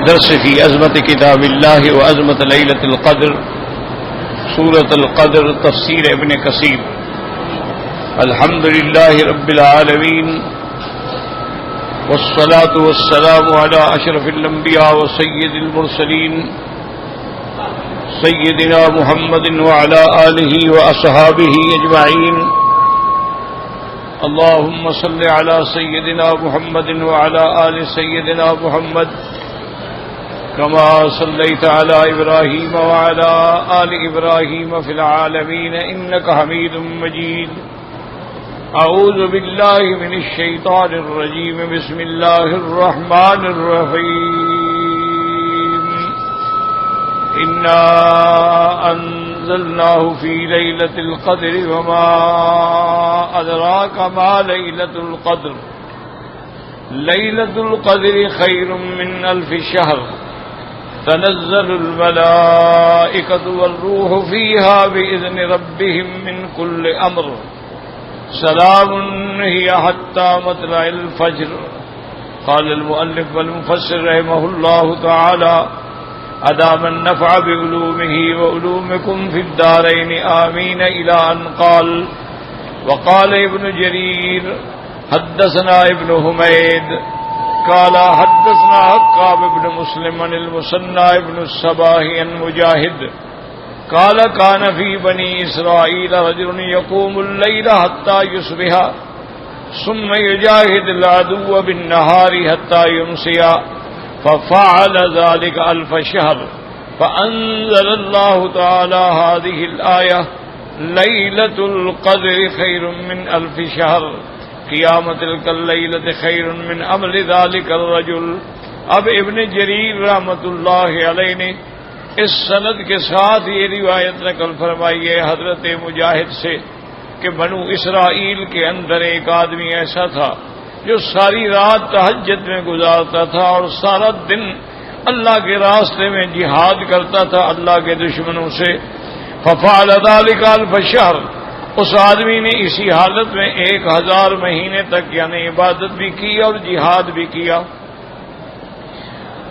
درس في عظمت کتاب اللہ و عظمت لیلۃ القدر، سورۃ القدر، تفسیر ابن کثیر۔ الحمد للہ رب العالمین والصلاة والسلام على اشرف الانبیاء وسید المرسلین سیدنا محمد وعلى آلہ واصحابہ اجمعین۔ اللهم صل على سيدنا محمد وعلى آل سيدنا محمد كما صليت على إبراهيم وعلى آل إبراهيم في العالمين إنك حميد مجيد۔ أعوذ بالله من الشيطان الرجيم، بسم الله الرحمن الرحيم۔ إنا أنزلناه في ليلة القدر وما أدراك ما ليلة القدر، ليلة القدر خير من ألف شهر، تنزل الملائكة والروح فيها بإذن ربهم من كل أمر، سلام هي حتى مطلع الفجر۔ قال المؤلف والمفسر رحمه الله تعالى: أدام النفع بعلومه وعلومكم في الدارين آمين، إلى أن قال: وقال ابن جرير حدثنا ابن حميد قال حدثنا عقاب بن مسلم عن المثنى بن الصباح عن مجاهد قال: كان في بني إسرائيل رجل يقوم الليل حتى يصبح ثم يجاهد العدو بالنهار حتى يمسي، ففعل ذلك 1000 شهر، فأنزل الله تعالى هذه الآية: ليلة القدر خير من 1000 شهر، قیام تلک اللیلۃ خیر من عمل ذلک الرجل۔ اب ابن جریر رحمۃ اللہ علیہ نے اس سند کے ساتھ یہ روایت نقل فرمائی ہے حضرت مجاہد سے کہ بنو اسرائیل کے اندر ایک آدمی ایسا تھا جو ساری رات تہجد میں گزارتا تھا اور سارا دن اللہ کے راستے میں جہاد کرتا تھا اللہ کے دشمنوں سے۔ ففعل ذلك 1000 شهر، اس آدمی نے اسی حالت میں 1000 مہینے تک یعنی عبادت بھی کی اور جہاد بھی کیا۔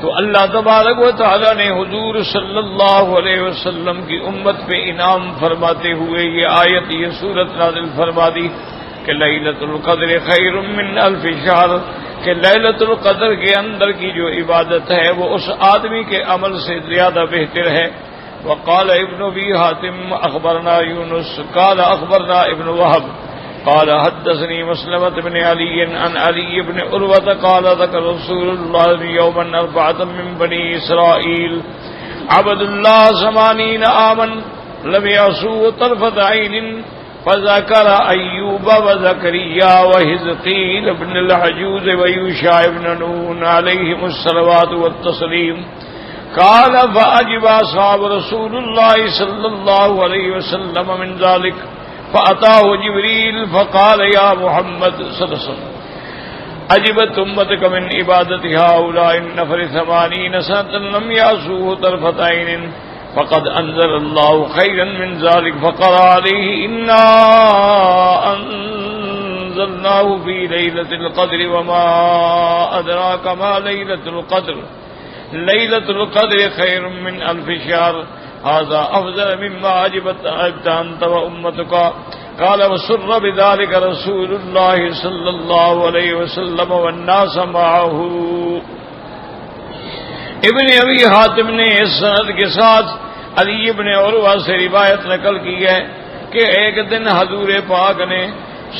تو اللہ تبارک و تعالی نے حضور صلی اللہ علیہ وسلم کی امت پہ انعام فرماتے ہوئے یہ آیت، یہ سورت نازل فرما دی کہ لیلۃ القدر خیر من 1000 شہر، کہ لیلۃ القدر کے اندر کی جو عبادت ہے وہ اس آدمی کے عمل سے زیادہ بہتر ہے۔ وقال ابن ابي حاتم اخبرنا يونس قال اخبرنا ابن وهب قال حدثني مسلمة بن علي عن علي بن عروة قال ذكر رسول الله يوما 4 من بني اسرائيل عبد الله 80 عاما لم يعصوا طرفة عين، فذكر ايوب وزكريا وحزقيل بن العجوز ويوشع بن نون عليهم الصلوات والتسليم۔ قال فأجب أصحاب رسول الله صلى الله عليه وسلم من ذلك، فأتاه جبريل فقال: يا محمد صلى الله عليه وسلم، أجبت أمتك من عبادة هؤلاء النفر 80 سنة لم يعصوه طرفة عين، فقد أنزل الله خيرا من ذلك، فقرأ عليه: إنا أنزلناه في ليلة القدر وما أدراك ما ليلة القدر، ليلة القدر خير من 1000 شهر، هذا أفضل مما أجبت أنت وأمتك۔ قال: وسر بذلك رسول الله صلى الله عليه وسلم والناس معه۔ ابن ابی حاتم نے اس سند کے ساتھ علی ابن عروہ سے روایت نقل کی ہے کہ ایک دن حضور پاک نے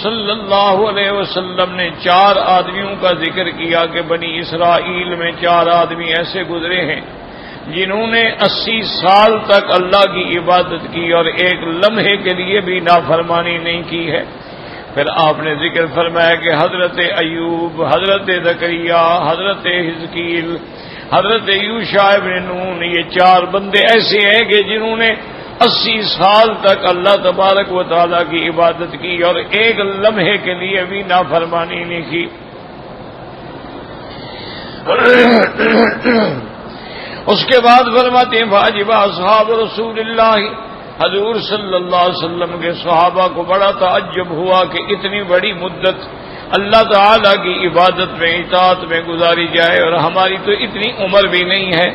صلی اللہ علیہ وسلم نے 4 آدمیوں کا ذکر کیا کہ بنی اسرائیل میں 4 آدمی ایسے گزرے ہیں جنہوں نے 80 سال تک اللہ کی عبادت کی اور ایک لمحے کے لیے بھی نافرمانی نہیں کی ہے۔ پھر آپ نے ذکر فرمایا کہ حضرت ایوب، حضرت زکریا، حضرت حزقیل، حضرت یوشع بن نون، یہ 4 بندے ایسے ہیں کہ جنہوں نے 80 سال تک اللہ تبارک و تعالیٰ کی عبادت کی اور ایک لمحے کے لیے بھی نافرمانی نہیں کی۔ اس کے بعد فرماتے ہیں: فاجب اصحاب رسول اللہ، حضور صلی اللہ علیہ وسلم کے صحابہ کو بڑا تعجب ہوا کہ اتنی بڑی مدت اللہ تعالی کی عبادت میں اطاعت میں گزاری جائے، اور ہماری تو اتنی عمر بھی نہیں ہے۔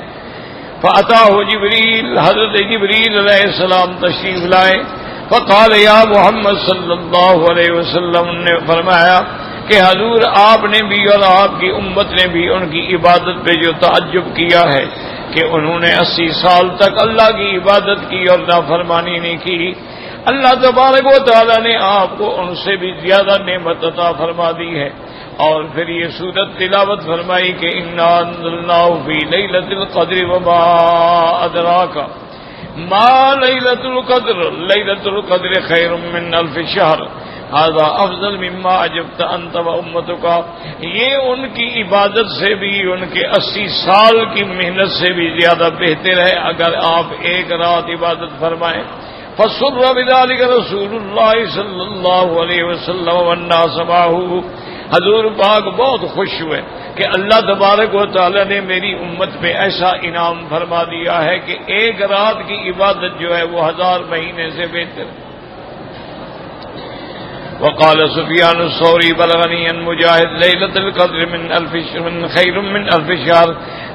فأتاه جبریل، حضرت جبریل علیہ السلام تشریف لائے۔ فقال یا محمد صلی اللہ علیہ وسلم، نے فرمایا کہ حضور آپ نے بھی اور آپ کی امت نے بھی ان کی عبادت پہ جو تعجب کیا ہے کہ انہوں نے 80 سال تک اللہ کی عبادت کی اور نافرمانی نہیں کی، اللہ تبارک و تعالی نے آپ کو ان سے بھی زیادہ نعمت عطا فرما دی ہے۔ اور پھر یہ سورت تلاوت فرمائی کہ انا انزلناہ فی لیلۃ القدر وما ادراک ما لیلۃ القدر لیلۃ القدر خیر من الف شہر هذا افضل مما اجبت انت وامتک۔ یہ ان کی عبادت سے بھی، ان کے 80 سال کی محنت سے بھی زیادہ بہتر ہے اگر آپ ایک رات عبادت فرمائیں۔ فسر بذلک رسول اللہ صلی اللہ علیہ وسلم والناس معه، حضور پاک بہت خوش ہوئے کہ اللہ تبارک و تعالی نے میری امت پہ ایسا انعام فرما دیا ہے کہ ایک رات کی عبادت جو ہے وہ 1000 مہینے سے بہتر ہے۔ وقال سفیان الثوری بلغنی ان مجاہد لیلۃ القدر من خیر من الف شہر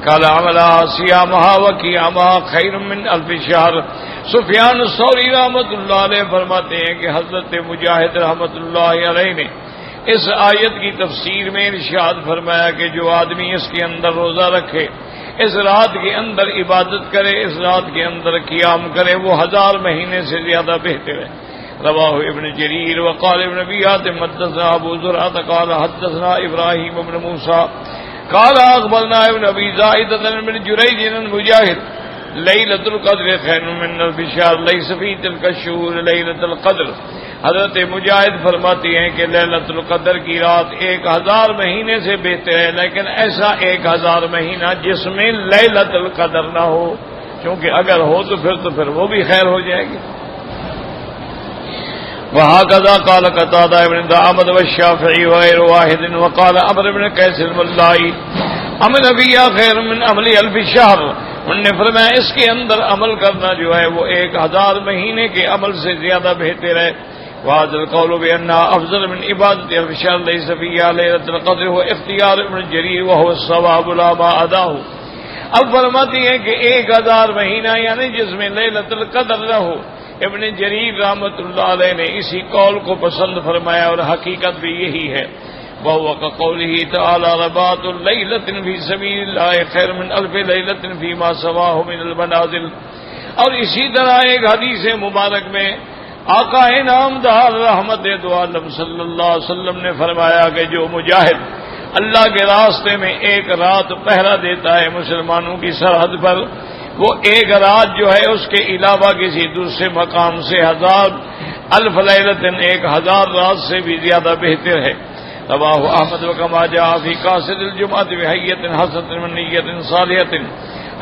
قال عملها صيامها وقيامها خیر من الف شہر۔ سفیان الثوری رحمۃ اللہ علیہ فرماتے ہیں کہ حضرت مجاہد رحمۃ اللہ علیہ نے اس آیت کی تفسیر میں ارشاد فرمایا کہ جو آدمی اس کے اندر روزہ رکھے، اس رات کے اندر عبادت کرے، اس رات کے اندر قیام کرے، وہ 1000 مہینے سے زیادہ بہتر ہے۔ رواہ ابن جریر وقال ابن ابی حاتم حدثنا ابو زرعہ قال حدثنا ابراہیم بن موسیٰ قال اخبرنا ابن ابی زائدۃ بن جریج عن مجاہد لیلۃ القدر خیر من الف شہر لیس فی تلک الشہور لیلۃ القدر۔ حضرت مجاہد فرماتی ہیں کہ لیلۃ القدر کی رات 1000 مہینے سے بہتر ہے، لیکن ایسا 1000 مہینہ جس میں لیلۃ القدر نہ ہو، کیونکہ اگر ہو تو پھر وہ بھی خیر ہو جائے گی۔ وهكذا قال قتادہ ابن دعامت والشافعی وغیر واحد وقال عمرو بن قیس الملائی عمل ابیا خیر من عمل الف شہر۔ انہوں نے فرمایا اس کے اندر عمل کرنا جو ہے وہ 1000 مہینے کے عمل سے زیادہ بہتر ہے۔ وهذا القول بأنها أفضل من عبادة الف شهر ليس فيها ليلة القدر هو اختیار ابن جریر وهو الصواب لا ما عداه۔ اب فرماتی ہیں کہ 1000 مہینہ یعنی جس میں لیلۃ القدر نہ ہو، ابن جریر رحمۃ اللہ علیہ نے اسی قول کو پسند فرمایا اور حقیقت بھی یہی ہے۔ وهو كقوله تعالى رباط ليلة في سبيل الله خير من ألف ليلة فيما سواه من المنازل۔ اور اسی طرح ایک حدیث مبارک میں آقا انعامدار رحمت دو عالم صلی اللہ علیہ وسلم نے فرمایا کہ جو مجاہد اللہ کے راستے میں ایک رات پہرا دیتا ہے مسلمانوں کی سرحد پر، وہ ایک رات جو ہے اس کے علاوہ کسی دوسرے مقام سے 1000 الف لیلۃ 1000 رات سے بھی زیادہ بہتر ہے۔ رواہ احمد وکما جاء فی قاصد الجمعۃ بحیۃ حسنۃ من نیۃ صالحۃ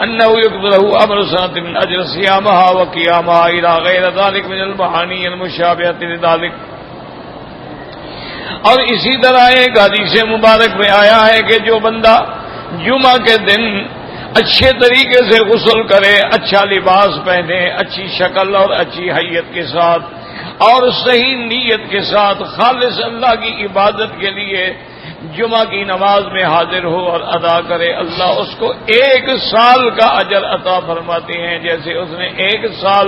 انه يقبله امر سنۃ من اجر صيامها وقيامها الى غیر ذلك من المعانی المشابهۃ لذلك۔ اور اسی طرح ایک حدیث مبارک میں آیا ہے کہ جو بندہ جمعہ کے دن اچھے طریقے سے غسل کرے، اچھا لباس پہنے، اچھی شکل اور اچھی حیت کے ساتھ اور صحیح نیت کے ساتھ خالص اللہ کی عبادت کے لیے جمعہ کی نماز میں حاضر ہو اور ادا کرے، اللہ اس کو 1 سال کا اجر عطا فرماتے ہیں۔ جیسے اس نے 1 سال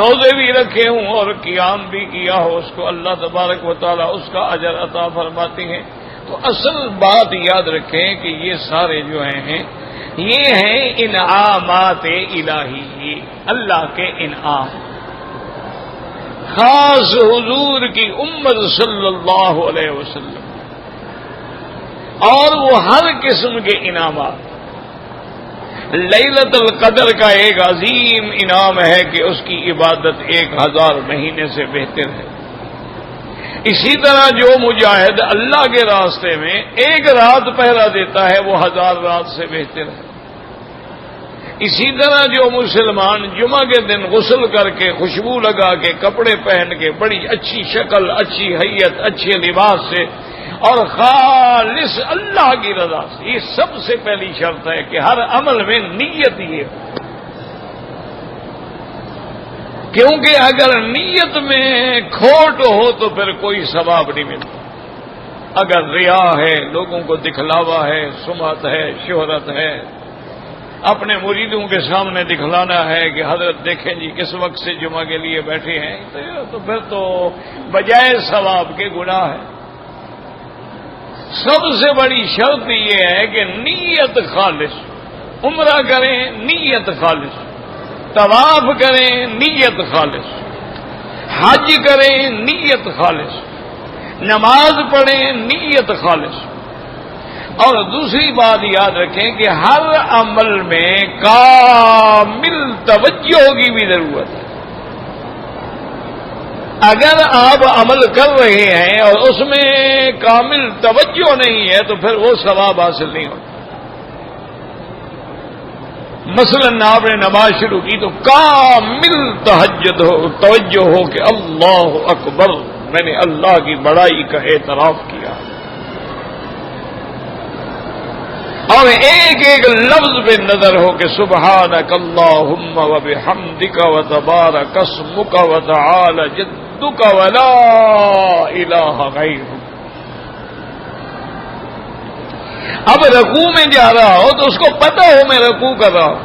روزے بھی رکھے ہوں اور قیام بھی کیا ہو، اس کو اللہ تبارک و تعالی اس کا اجر عطا فرماتے ہیں۔ تو اصل بات یاد رکھیں کہ یہ سارے جو ہیں یہ ہیں انعامات الہی، اللہ کے انعام، خاص حضور کی امت صلی اللہ علیہ وسلم، اور وہ ہر قسم کے انعامات۔ لیلۃ القدر کا ایک عظیم انعام ہے کہ اس کی عبادت 1000 مہینے سے بہتر ہے۔ اسی طرح جو مجاہد اللہ کے راستے میں 1 رات پہرا دیتا ہے وہ 1000 رات سے بہتر ہے۔ اسی طرح جو مسلمان جمعہ کے دن غسل کر کے خوشبو لگا کے کپڑے پہن کے بڑی اچھی شکل، اچھی حیت، اچھے لباس سے اور خالص اللہ کی رضا سے، یہ سب سے پہلی شرط ہے کہ ہر عمل میں نیت یہ ہو، کیونکہ اگر نیت میں کھوٹ ہو تو پھر کوئی ثواب نہیں ملتا۔ اگر ریا ہے، لوگوں کو دکھلاوا ہے، سمعت ہے، شہرت ہے، اپنے مریدوں کے سامنے دکھلانا ہے کہ حضرت دیکھیں جی کس وقت سے جمعہ کے لیے بیٹھے ہیں، تو پھر تو بجائے ثواب کے گناہ ہے۔ سب سے بڑی شرط یہ ہے کہ نیت خالص، عمرہ کریں نیت خالص، طواف کریں نیت خالص، حج کریں نیت خالص، نماز پڑھیں نیت خالص۔ اور دوسری بات یاد رکھیں کہ ہر عمل میں کامل توجہ کی بھی ضرورت ہے۔ اگر آپ عمل کر رہے ہیں اور اس میں کامل توجہ نہیں ہے تو پھر وہ ثواب حاصل نہیں ہوتا۔ مثلا آپ نے نماز شروع کی تو کامل توجہ ہو کہ اللہ اکبر، میں نے اللہ کی بڑائی کا اعتراف کیا، اور ایک ایک لفظ پہ نظر ہو کہ سبحانک اللہم و بحمدک و تبارک اسمک و تعالی جدک و لا الہ غیرک۔ اب رکوع میں جا رہا ہو تو اس کو پتہ ہو میں رکوع کر رہا ہوں،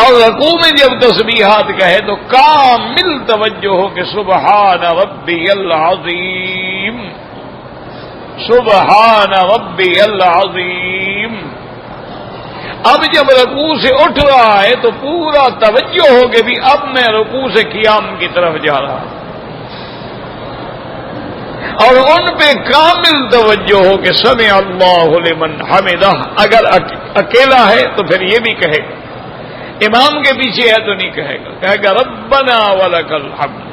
اور رکوع میں جب تسبیحات کہے تو کامل توجہ ہو کہ سبحان ربی العظیم، سبحان ربی العظیم۔ اب جب رکوع سے اٹھ رہا ہے تو پورا توجہ ہو کہ بھی اب میں رکوع سے قیام کی طرف جا رہا ہوں، اور ان پہ کامل توجہ ہو کہ سمع اللہ لمن حمدہ۔ اگر اکیلا ہے تو پھر یہ بھی کہے گا، امام کے پیچھے ہے تو نہیں کہے گا، کہے گا ربنا ولک الحمد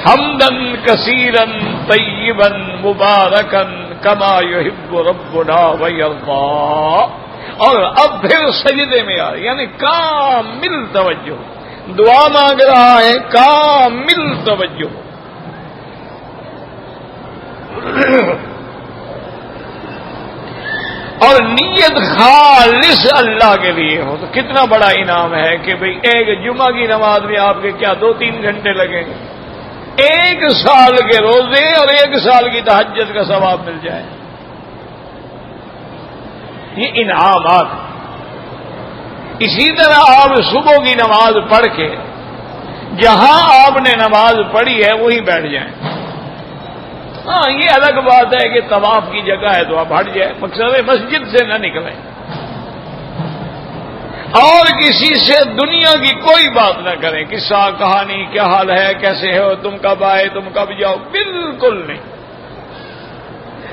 حمدا کثیرا طیبا مبارکا کما یحب ربنا ویرضا۔ اور اب پھر سجدے میں آ، یعنی کامل توجہ، دعا مانگ رہا ہے کامل توجہ۔ اور نیت خالص اللہ کے لیے ہو تو کتنا بڑا انعام ہے کہ بھئی ایک جمعہ کی نماز میں آپ کے کیا 2-3 گھنٹے لگیں گے، 1 سال کے روزے اور 1 سال کی تہجد کا ثواب مل جائے۔ یہ انعامات۔ اسی طرح آپ صبح کی نماز پڑھ کے جہاں آپ نے نماز پڑھی ہے وہیں بیٹھ جائیں۔ ہاں یہ الگ بات ہے کہ طواف کی جگہ ہے تو آپ ہٹ جائیں، مقصد مسجد سے نہ نکلیں، اور کسی سے دنیا کی کوئی بات نہ کریں، قصہ کہانی کیا حال ہے، کیسے ہو، تم کب آئے، تم کب جاؤ، بالکل نہیں۔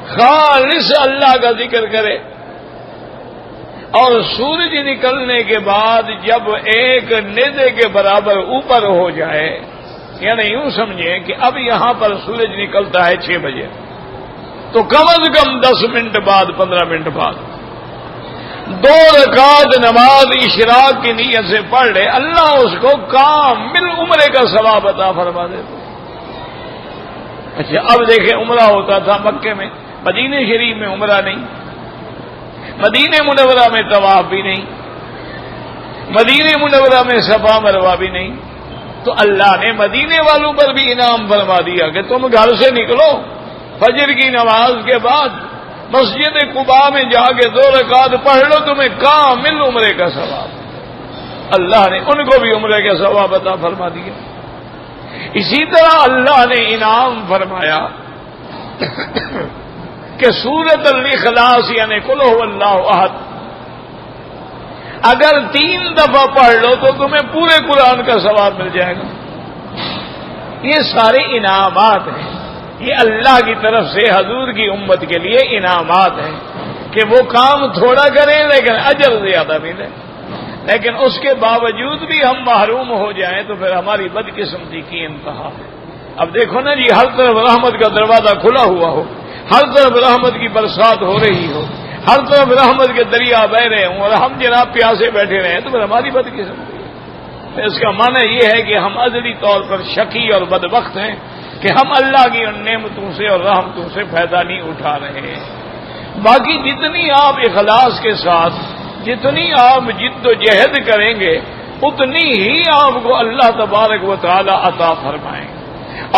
خالص اللہ کا ذکر کرے، اور سورج نکلنے کے بعد جب ایک نیزے کے برابر اوپر ہو جائے، یعنی یوں سمجھیں کہ اب یہاں پر سورج نکلتا ہے 6 بجے، تو کم از کم 10 منٹ بعد 15 منٹ بعد 2 رکعت نماز اشراق کی نیت سے پڑھ لے، اللہ اس کو کامل عمرے کا ثواب عطا فرما دیتا۔ اچھا اب دیکھیں عمرہ ہوتا تھا مکے میں، مدینہ شریف میں عمرہ نہیں، مدینہ منورہ میں طواف بھی نہیں، مدینہ منورہ میں صفا مروہ بھی نہیں، تو اللہ نے مدینے والوں پر بھی انعام فرما دیا کہ تم گھر سے نکلو فجر کی نماز کے بعد مسجد قباء میں جا کے 2 رکعت پڑھ لو، تمہیں کامل عمرے کا ثواب۔ اللہ نے ان کو بھی عمرے کا ثواب عطا فرما دیا۔ اسی طرح اللہ نے انعام فرمایا کہ سورۃ الاخلاص یعنی قل هو اللہ احد اگر 3 دفعہ پڑھ لو تو تمہیں پورے قرآن کا ثواب مل جائے گا۔ یہ سارے انعامات ہیں، یہ اللہ کی طرف سے حضور کی امت کے لیے انعامات ہیں کہ وہ کام تھوڑا کریں لیکن اجر زیادہ ملے، لیکن اس کے باوجود بھی ہم محروم ہو جائیں تو پھر ہماری بدقسمتی کی انتہا ہے۔ اب دیکھو نا جی، ہر طرف رحمت کا دروازہ کھلا ہوا ہو، ہر طرف رحمت کی برسات ہو رہی ہو، ہر طرف رحمت کے دریا بہ رہے ہوں اور ہم جناب پیاسے بیٹھے رہے تو پھر ہماری بدقسمتی ہے۔ اس کا معنی یہ ہے کہ ہم ازلی طور پر شقی اور بدبخت ہیں کہ ہم اللہ کی ان نعمتوں سے اور رحمتوں سے فائدہ نہیں اٹھا رہے ہیں۔ باقی جتنی آپ اخلاص کے ساتھ، جتنی آپ جد و جہد کریں گے اتنی ہی آپ کو اللہ تبارک و تعالی عطا فرمائیں گے۔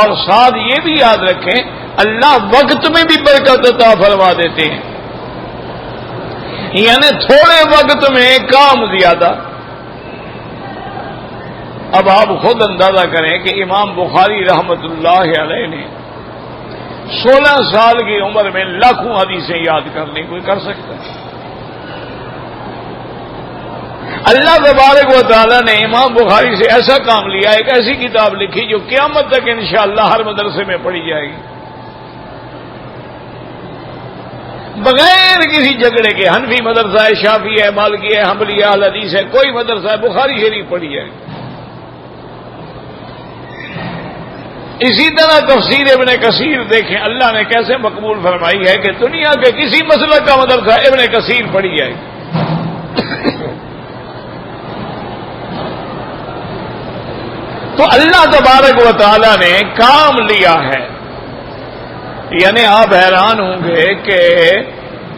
اور ساتھ یہ بھی یاد رکھیں اللہ وقت میں بھی برکت عطا فرما دیتے ہیں، یعنی تھوڑے وقت میں کام زیادہ۔ اب آپ خود اندازہ کریں کہ امام بخاری رحمت اللہ علیہ نے 16 سال کی عمر میں لاکھوں حدیثیں یاد کر لی، کوئی کر سکتا ہے؟ اللہ تبارک و تعالیٰ نے امام بخاری سے ایسا کام لیا، ایک ایسی کتاب لکھی جو قیامت تک انشاءاللہ ہر مدرسے میں پڑھی جائے گی، بغیر کسی جھگڑے کے۔ حنفی مدرسہ ہے، شافعی ہے، مالکی ہے، حنبلی ہے، اہل حدیث ہے، کوئی مدرسہ ہے، بخاری شریف پڑھی جائے گی۔ اسی طرح تفسیر ابن کثیر دیکھیں اللہ نے کیسے مقبول فرمائی ہے کہ دنیا کے کسی مسلک کا مدرسہ ابن کثیر پڑھی جائے گی۔ تو اللہ تبارک و تعالی نے کام لیا ہے، یعنی آپ حیران ہوں گے کہ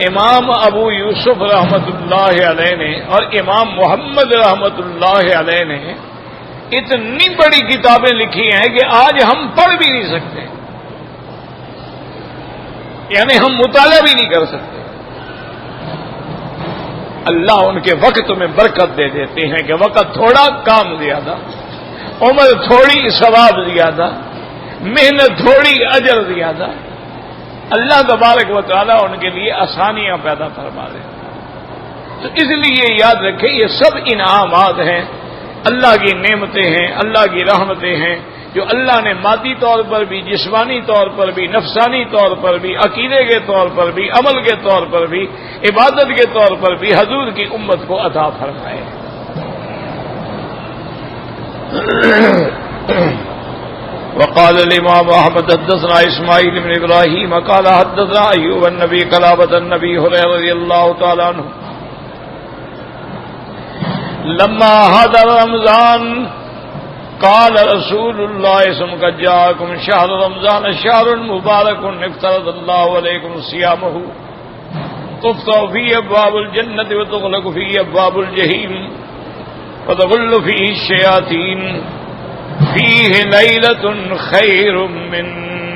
امام ابو یوسف رحمت اللہ علیہ نے اور امام محمد رحمت اللہ علیہ نے اتنی بڑی کتابیں لکھی ہیں کہ آج ہم پڑھ بھی نہیں سکتے، یعنی ہم مطالعہ بھی نہیں کر سکتے۔ اللہ ان کے وقت میں برکت دے دیتے ہیں کہ وقت تھوڑا کام زیادہ، عمر تھوڑی ثواب زیادہ، محنت تھوڑی اجر زیادہ۔ اللہ تبارک و تعالیٰ ان کے لیے آسانیاں پیدا فرما دے۔ تو اس لیے یاد رکھیں یہ سب انعامات ہیں، اللہ کی نعمتیں ہیں، اللہ کی رحمتیں ہیں جو اللہ نے مادی طور پر بھی، جسمانی طور پر بھی، نفسانی طور پر بھی، عقیدے کے طور پر بھی، عمل کے طور پر بھی، عبادت کے طور پر بھی حضور کی امت کو عطا فرمائے۔ وقال الامام احمد حدثنا اسماعیل بن ابراہیم قال حدثنا ایوب النبی قلابۃ النبی هريرة رضی اللہ تعالی عنہ لما حضر رمضان قال رسول اللہ صلی اللہ علیہ وسلم قد جاءكم شهر رمضان شهر مبارك افترض الله عليكم صيامه تفتح فيه ابواب الجنة وتغلق فيه ابواب الجحيم وتغل فيه الشياطين فيه ليلة خير من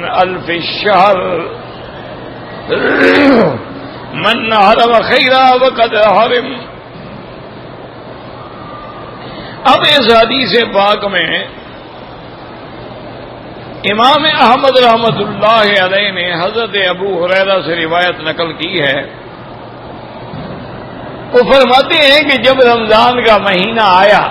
1000 شهر من حرم خيرا وقد حرم۔ اب اس حدیث پاک میں امام احمد رحمت اللہ علیہ نے حضرت ابو ہریرہ سے روایت نقل کی ہے، وہ فرماتے ہیں کہ جب رمضان کا مہینہ آیا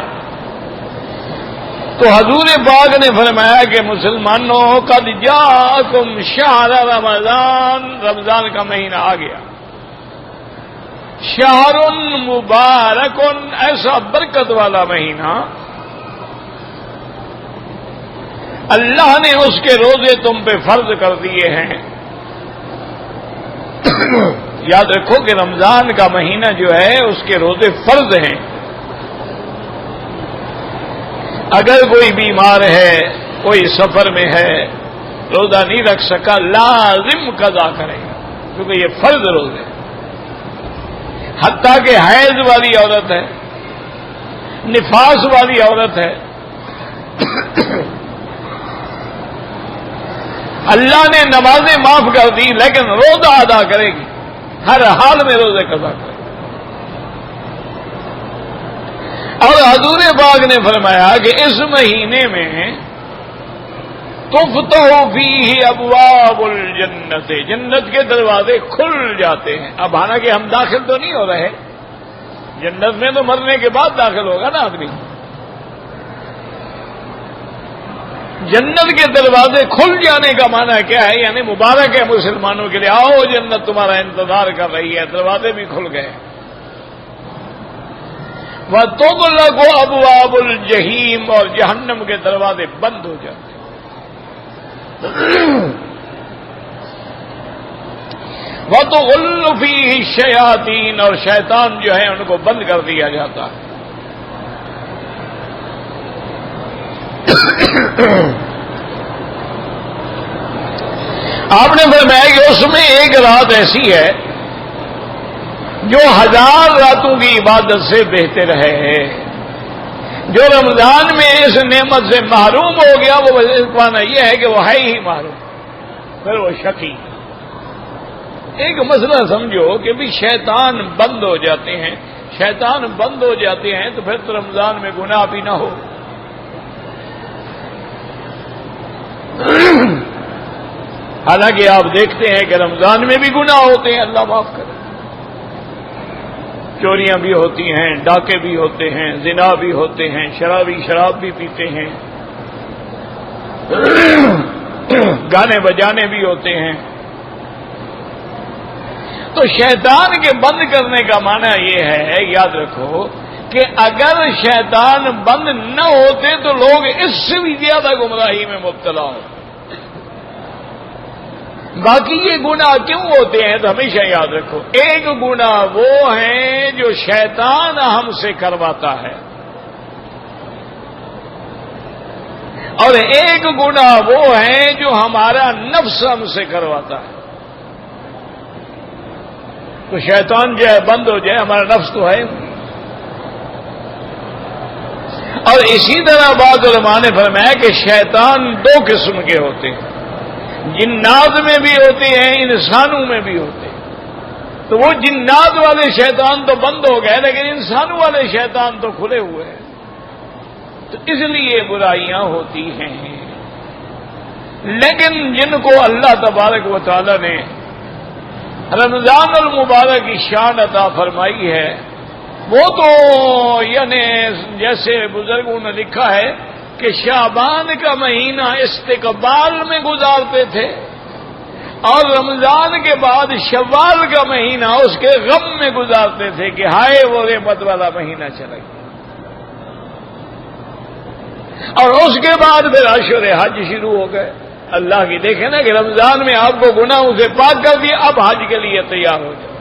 تو حضور پاک نے فرمایا کہ مسلمانوں قد جاءکم شہر رمضان، رمضان کا مہینہ آ گیا، شہر مبارک، ایسا برکت والا مہینہ، اللہ نے اس کے روزے تم پہ فرض کر دیے ہیں۔ یاد رکھو کہ رمضان کا مہینہ جو ہے اس کے روزے فرض ہیں۔ اگر کوئی بیمار ہے، کوئی سفر میں ہے، روزہ نہیں رکھ سکا، لازم قضا کرے گا کیونکہ یہ فرض روزے، حتیٰ کہ حیض والی عورت ہے، نفاس والی عورت ہے، اللہ نے نمازیں معاف کر دی لیکن روزہ ادا کرے گی، ہر حال میں روزے قضا کرے گی۔ اور حضور پاک نے فرمایا کہ اس مہینے میں تفتح فیہ ابواب الجنت، جنت کے دروازے کھل جاتے ہیں۔ اب حالانکہ ہم داخل تو نہیں ہو رہے جنت میں، تو مرنے کے بعد داخل ہوگا نا آدمی۔ جنت کے دروازے کھل جانے کا معنی کیا ہے؟ یعنی مبارک ہے مسلمانوں کے لیے، آؤ جنت تمہارا انتظار کر رہی ہے، دروازے بھی کھل گئے۔ وَتُغْلَقُ أَبْوَابُ الْجَحِيمِ، اور جہنم کے دروازے بند ہو جاتے ہیں۔ وَتُغَلُّ فِيهِ الشَّيَاطِينُ، اور شیطان جو ہے ان کو بند کر دیا جاتا ہے۔ آپ نے فرمایا کہ اس میں ایک رات ایسی ہے جو 1000 راتوں کی عبادت سے بہتر ہے۔ جو رمضان میں اس نعمت سے محروم ہو گیا وہ معنی یہ ہے کہ وہ ہے ہی محروم، پھر وہ شقی۔ ایک مسئلہ سمجھو کہ بھی شیطان بند ہو جاتے ہیں، شیطان بند ہو جاتے ہیں تو پھر تو رمضان میں گناہ بھی نہ ہو۔ حالانکہ آپ دیکھتے ہیں کہ رمضان میں بھی گناہ ہوتے ہیں، اللہ معاف کرے، چوریاں بھی ہوتی ہیں، ڈاکے بھی ہوتے ہیں، زنا بھی ہوتے ہیں، شرابی شراب بھی پیتے ہیں، گانے بجانے بھی ہوتے ہیں۔ تو شیطان کے بند کرنے کا معنی یہ ہے، یاد رکھو کہ اگر شیطان بند نہ ہوتے تو لوگ اس سے بھی زیادہ گمراہی میں مبتلا ہوتے۔ باقی یہ گناہ کیوں ہوتے ہیں تو ہمیشہ یاد رکھو، ایک گناہ وہ ہیں جو شیطان ہم سے کرواتا ہے، اور ایک گناہ وہ ہے جو ہمارا نفس ہم سے کرواتا ہے۔ تو شیطان جو ہے بند ہو جائے، ہمارا نفس تو ہے۔ اور اسی طرح بعض علماء نے فرمایا کہ شیطان دو قسم کے ہوتے ہیں، جنات میں بھی ہوتے ہیں، انسانوں میں بھی ہوتے ہیں۔ تو وہ جنات والے شیطان تو بند ہو گئے، لیکن انسانوں والے شیطان تو کھلے ہوئے ہیں۔ تو اس لیے برائیاں ہوتی ہیں، لیکن جن کو اللہ تبارک و تعالی نے رمضان المبارک کی شان عطا فرمائی ہے، وہ تو یعنی جیسے بزرگوں نے لکھا ہے کہ شعبان کا مہینہ استقبال میں گزارتے تھے، اور رمضان کے بعد شوال کا مہینہ اس کے غم میں گزارتے تھے کہ ہائے وہ رحمت والا مہینہ چلا گیا۔ اور اس کے بعد پھر عشر حج شروع ہو گئے۔ اللہ کی دیکھیں نا کہ رمضان میں آپ کو گناہوں سے پاک کر دیا، اب حج کے لیے تیار ہو جائے،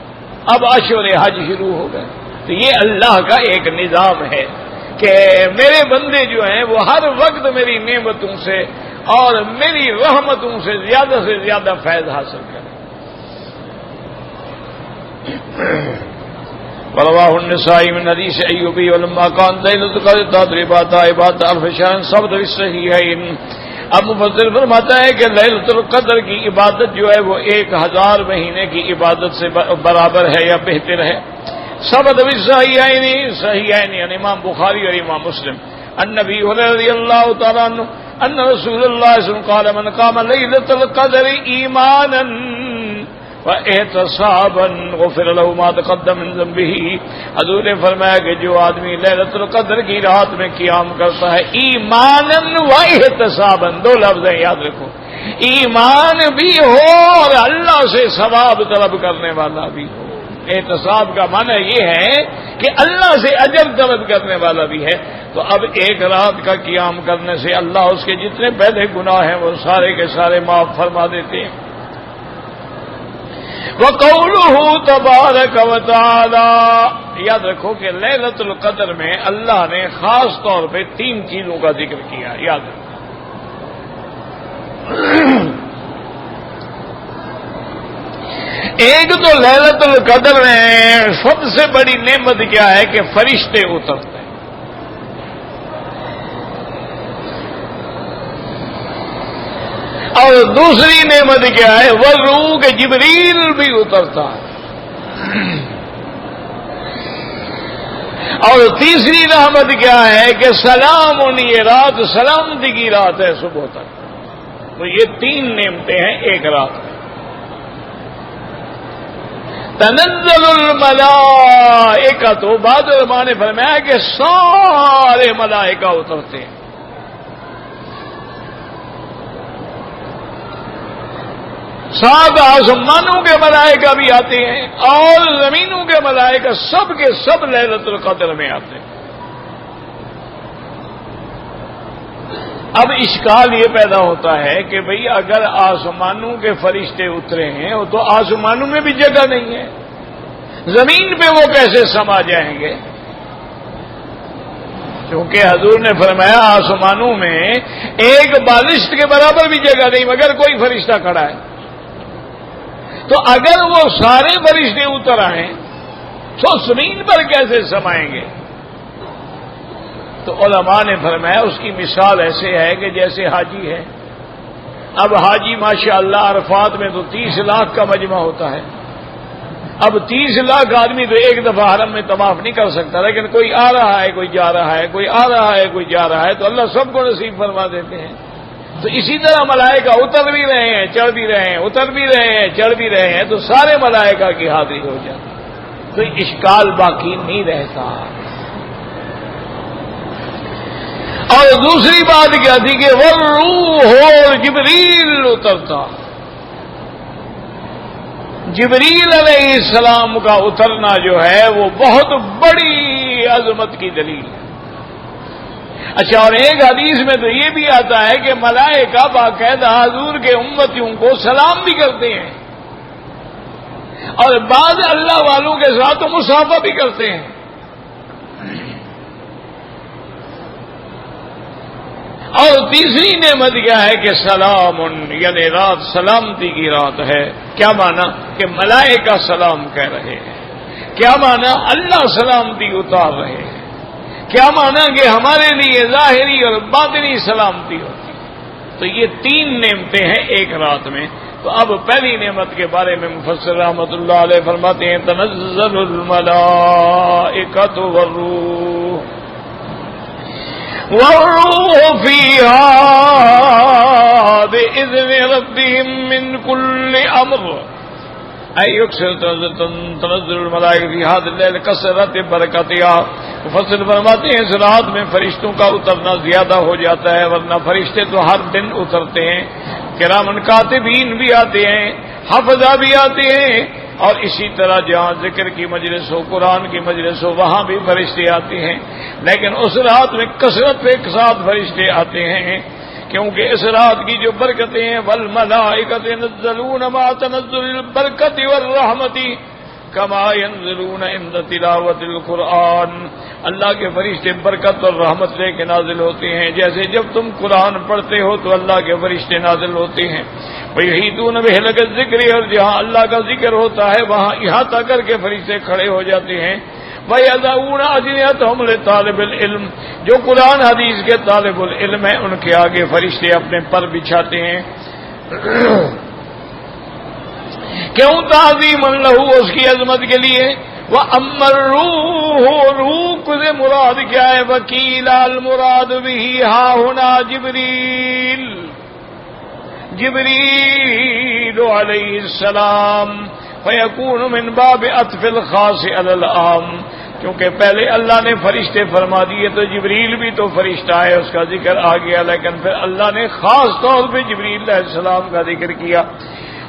اب عشر حج شروع ہو گئے۔ تو یہ اللہ کا ایک نظام ہے کہ میرے بندے جو ہیں وہ ہر وقت میری نعمتوں سے اور میری رحمتوں سے زیادہ فیض حاصل کریں۔ ورواه النسائی من حدیث ایوبی ولما كان ليلة القدر تدريبات عبادت الف شهر ثبت في الصحيحين۔ اب مفسر فرماتا ہے کہ لیلۃ القدر کی عبادت جو ہے وہ 1000 مہینے کی عبادت سے برابر ہے یا بہتر ہے۔ ثبت في الصحيحين یعنی امام بخاری اور امام مسلم النبی رضی اللہ تعالیٰ عنہ ان رسول اللہ صلی اللہ علیہ وسلم قال من قام لیلۃ القدر ایمانا واحتسابا غفر له ما تقدم من ذنبه۔ حضور نے فرمایا کہ جو آدمی لیلۃ القدر کی رات میں قیام کرتا ہے ایمانا واحتسابا، دو لفظ ہیں یاد رکھو، ایمان بھی ہو اور اللہ سے ثواب طلب کرنے والا بھی ہو۔ احتساب کا معنی یہ ہے کہ اللہ سے اجر طلب کرنے والا بھی ہے۔ تو اب ایک رات کا قیام کرنے سے اللہ اس کے جتنے پہلے گناہ ہیں وہ سارے کے سارے معاف فرما دیتے ہیں۔ وَقَوْلُهُ تَبَارَكَ وَتَعَالَى، یاد رکھو کہ لیلۃ القدر میں اللہ نے خاص طور پہ 3 چیزوں کا ذکر کیا، یاد رکھو۔ ایک تو لیلۃ القدر میں سب سے بڑی نعمت کیا ہے کہ فرشتے اترتے ہیں، اور دوسری نعمت کیا ہے والروح کہ جبریل بھی اترتا ہے، اور تیسری رحمت کیا ہے کہ سلام، یہ رات سلامتی کی رات ہے صبح تک۔ تو یہ 3 نعمتیں ہیں ایک رات میں۔ تنزل الملائکہ، تو بعض علماء نے فرمایا کہ سارے ملائکہ اترتے ہیں، 7 آسمانوں کے ملائکہ بھی آتے ہیں اور زمینوں کے ملائکہ سب کے سب لیلۃ القدر میں آتے ہیں۔ اب اشکال یہ پیدا ہوتا ہے کہ بھئی اگر آسمانوں کے فرشتے اترے ہیں تو آسمانوں میں بھی جگہ نہیں ہے، زمین پہ وہ کیسے سما جائیں گے؟ کیونکہ حضور نے فرمایا آسمانوں میں ایک بالشت کے برابر بھی جگہ نہیں مگر کوئی فرشتہ کھڑا ہے۔ تو اگر وہ سارے فرشتے اتر آئیں تو زمین پر کیسے سمائیں گے؟ تو علماء نے فرمایا اس کی مثال ایسے ہے کہ جیسے حاجی ہے. اب حاجی ماشاءاللہ عرفات میں تو 30 لاکھ کا مجمع ہوتا ہے. اب 30 لاکھ آدمی تو ایک دفعہ حرم میں طواف نہیں کر سکتا، لیکن کوئی آ رہا ہے کوئی جا رہا ہے، کوئی آ رہا ہے کوئی جا رہا ہے، تو اللہ سب کو نصیب فرما دیتے ہیں. تو اسی طرح ملائکہ اتر بھی رہے ہیں چڑھ بھی رہے ہیں، اتر بھی رہے ہیں چڑھ بھی رہے ہیں، تو سارے ملائکہ کی حاضری ہو جاتی، تو اشکال باقی نہیں رہتا. اور دوسری بات کیا تھی کہ والروح اور جبریل اترتا. جبریل علیہ السلام کا اترنا جو ہے وہ بہت بڑی عظمت کی دلیل ہے. اچھا، اور ایک حدیث میں تو یہ بھی آتا ہے کہ ملائکہ باقاعدہ حضور کے امتیوں کو سلام بھی کرتے ہیں، اور بعض اللہ والوں کے ساتھ تو مصافحہ بھی کرتے ہیں. اور تیسری نعمت کیا ہے کہ سلام، یعنی رات سلامتی کی رات ہے. کیا معنی؟ کہ ملائکہ سلام کہہ رہے ہیں. کیا معنی؟ اللہ سلامتی اتار رہے ہیں. کیا معنی؟ کہ ہمارے لیے ظاہری اور باطنی سلامتی ہوتی ہے. تو یہ 3 نعمتیں ہیں ایک رات میں. تو اب پہلی نعمت کے بارے میں مفسر رحمۃ اللہ علیہ فرماتے ہیں تنزل الملائکۃ والروح فیہا بإذن ربہم من کل امر. تنزل الملائکۃ فی ھذا اللیل کثرت برکاتہا. مفسر فرماتے ہیں اس رات میں فرشتوں کا اترنا زیادہ ہو جاتا ہے، ورنہ فرشتے تو ہر دن اترتے ہیں. کرامن کاتبین بھی آتے ہیں، حفظہ بھی آتے ہیں، اور اسی طرح جہاں ذکر کی مجلس ہو، قرآن کی مجلس ہو، وہاں بھی فرشتے آتے ہیں. لیکن اس رات میں کثرت کے ساتھ فرشتے آتے ہیں، کیونکہ اس رات کی جو برکتیں ہیں والملائکۃ ينزلون مع تنزل البرکۃ والرحمۃ کما ينزلون عند تلاوت القرآن. اللہ کے فرشتے برکت اور رحمت لے کے نازل ہوتے ہیں، جیسے جب تم قرآن پڑھتے ہو تو اللہ کے فرشتے نازل ہوتے ہیں. وَيُحِيطُونَ بِحِلْقِ الذِّكْرِ، اور جہاں اللہ کا ذکر ہوتا ہے وہاں احاطہ کر کے فرشتے کھڑے ہو جاتے ہیں. وَيَضَعُونَ أَجْنِحَتَهُمْ لِطَالِبِ الْعِلْمِ، جو قرآن حدیث کے طالب العلم ہیں ان کے آگے فرشتے اپنے پر بچھاتے ہیں. کیوں؟ تعظیما لہ، اس کی عظمت کے لیے. وَأَمَّا الرُّوحُ، روح سے مراد کیا ہے؟ وَقِيلَ الْمُرَادُ بِهِ ہا هُنَا جبریل علیہ السلام. فَيَكُونُ مِنْ بَابِ عَطْفِ الْخَاصِ عَلَى الْعَامِّ، کیونکہ پہلے اللہ نے فرشتے فرما دیے تو جبریل بھی تو فرشتہ ہے، اس کا ذکر آ گیا، لیکن پھر اللہ نے خاص طور پہ جبریل علیہ السلام کا ذکر کیا.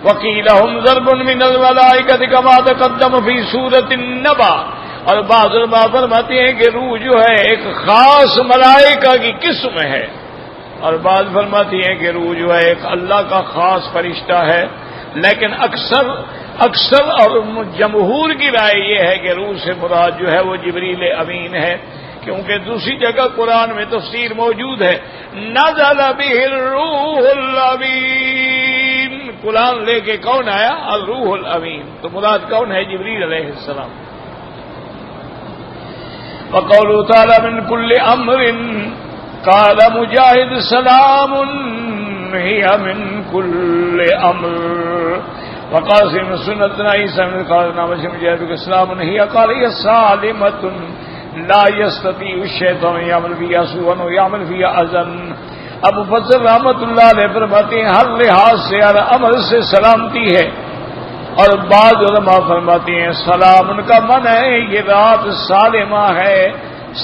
وَقِيلَ هُمْ ضَرْبٌ مِّنَ الْمَلَائِكَةِ كَمَا تَقَدَّمَ فِي سُورَةِ النَّبَأ. اور بعض علماء فرماتے ہیں کہ روح جو ہے ایک خاص ملائکہ کی قسم ہے، اور بعض فرماتی ہیں کہ روح جو ہے ایک اللہ کا خاص فرشتہ ہے. لیکن اکثر اور جمہور کی رائے یہ ہے کہ روح سے مراد جو ہے وہ جبریل امین ہے، کیونکہ دوسری جگہ قرآن میں تفسیر موجود ہے نزل بہ الروح الامین. قرآن لے کے کون آیا؟ الروح الامین. تو مراد کون ہے؟ جبریل علیہ السلام. وقوله تعالی من کل امر قال مجاہد سلام ہی من کل امر. وقاسم سنتنا عیسیٰ من قال نام مجاہد کے سلام نہیں قال یہ سالمۃ لا يستطيع الشیطان یعمل فیہا سوءا ویعمل فیہا اذن. ابو فضل رحمۃ اللہ علیہ فرماتے ہیں ہر لحاظ سے ہر عمل سے سلامتی ہے. اور بعض علماء فرماتے ہیں سلام ان کا من ہے یہ رات سالمہ ہے،